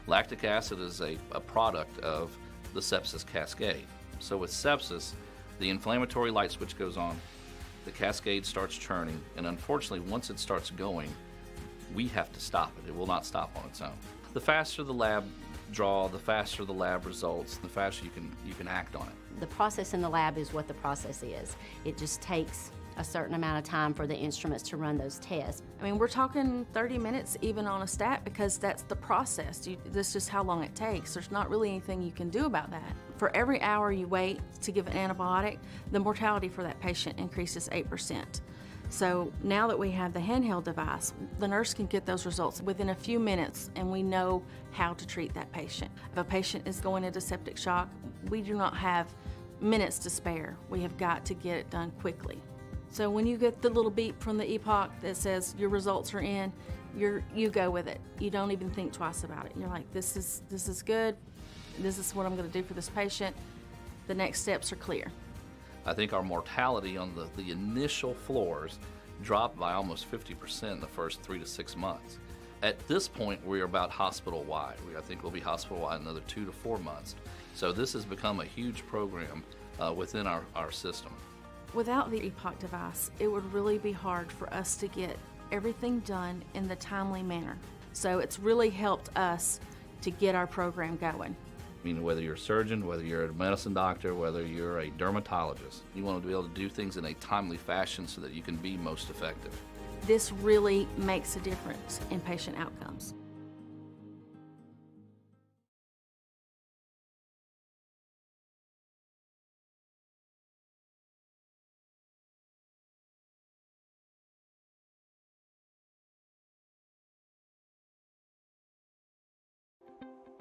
Lactic acid is a product of the sepsis cascade. So with sepsis, the inflammatory light switch goes on, the cascade starts churning, and unfortunately once it starts going, we have to stop it. It will not stop on its own. The faster the lab draw, the faster the lab results, the faster you can act on it. The process in the lab is what the process is. It just takes a certain amount of time for the instruments to run those tests. I mean, we're talking 30 minutes even on a stat because that's the process. That's just how long it takes. There's not really anything you can do about that. For every hour you wait to give an antibiotic, the mortality for that patient increases 8%. So now that we have the handheld device, the nurse can get those results within a few minutes, and we know how to treat that patient. If a patient is going into septic shock, we do not have minutes to spare. We have got to get it done quickly. So when you get the little beep from the epoch that says your results are in, you go with it. You don't even think twice about it. You're like, this is good. This is what I'm going to do for this patient. The next steps are clear. I think our mortality on the initial floors dropped by almost 50% in the first 3 to 6 months. At this point, we're about hospital-wide. I think we'll be hospital-wide another 2 to 4 months. So this has become a huge program within our system. Without the epoch device, it would really be hard for us to get everything done in the timely manner. So it's really helped us to get our program going. I mean, whether you're a surgeon, whether you're a medicine doctor, whether you're a dermatologist, you want to be able to do things in a timely fashion so that you can be most effective. This really makes a difference in patient outcomes.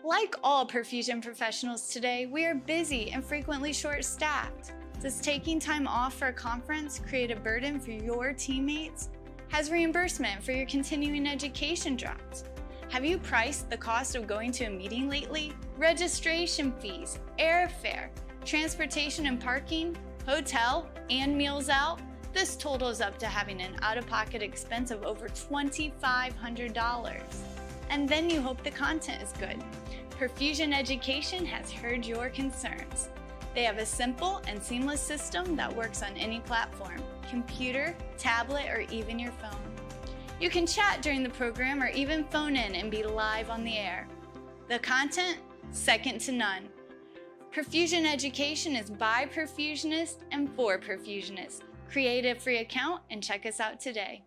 Like all perfusion professionals today, we are busy and frequently short-staffed. Does taking time off for a conference create a burden for your teammates? Has reimbursement for your continuing education dropped? Have you priced the cost of going to a meeting lately? Registration fees, airfare, transportation and parking, hotel, and meals out? This totals up to having an out-of-pocket expense of over $2,500. And then you hope the content is good. Perfusion Education has heard your concerns. They have a simple and seamless system that works on any platform, computer, tablet, or even your phone. You can chat during the program or even phone in and be live on the air. The content, second to none. Perfusion Education is by perfusionists and for perfusionists. Create a free account and check us out today.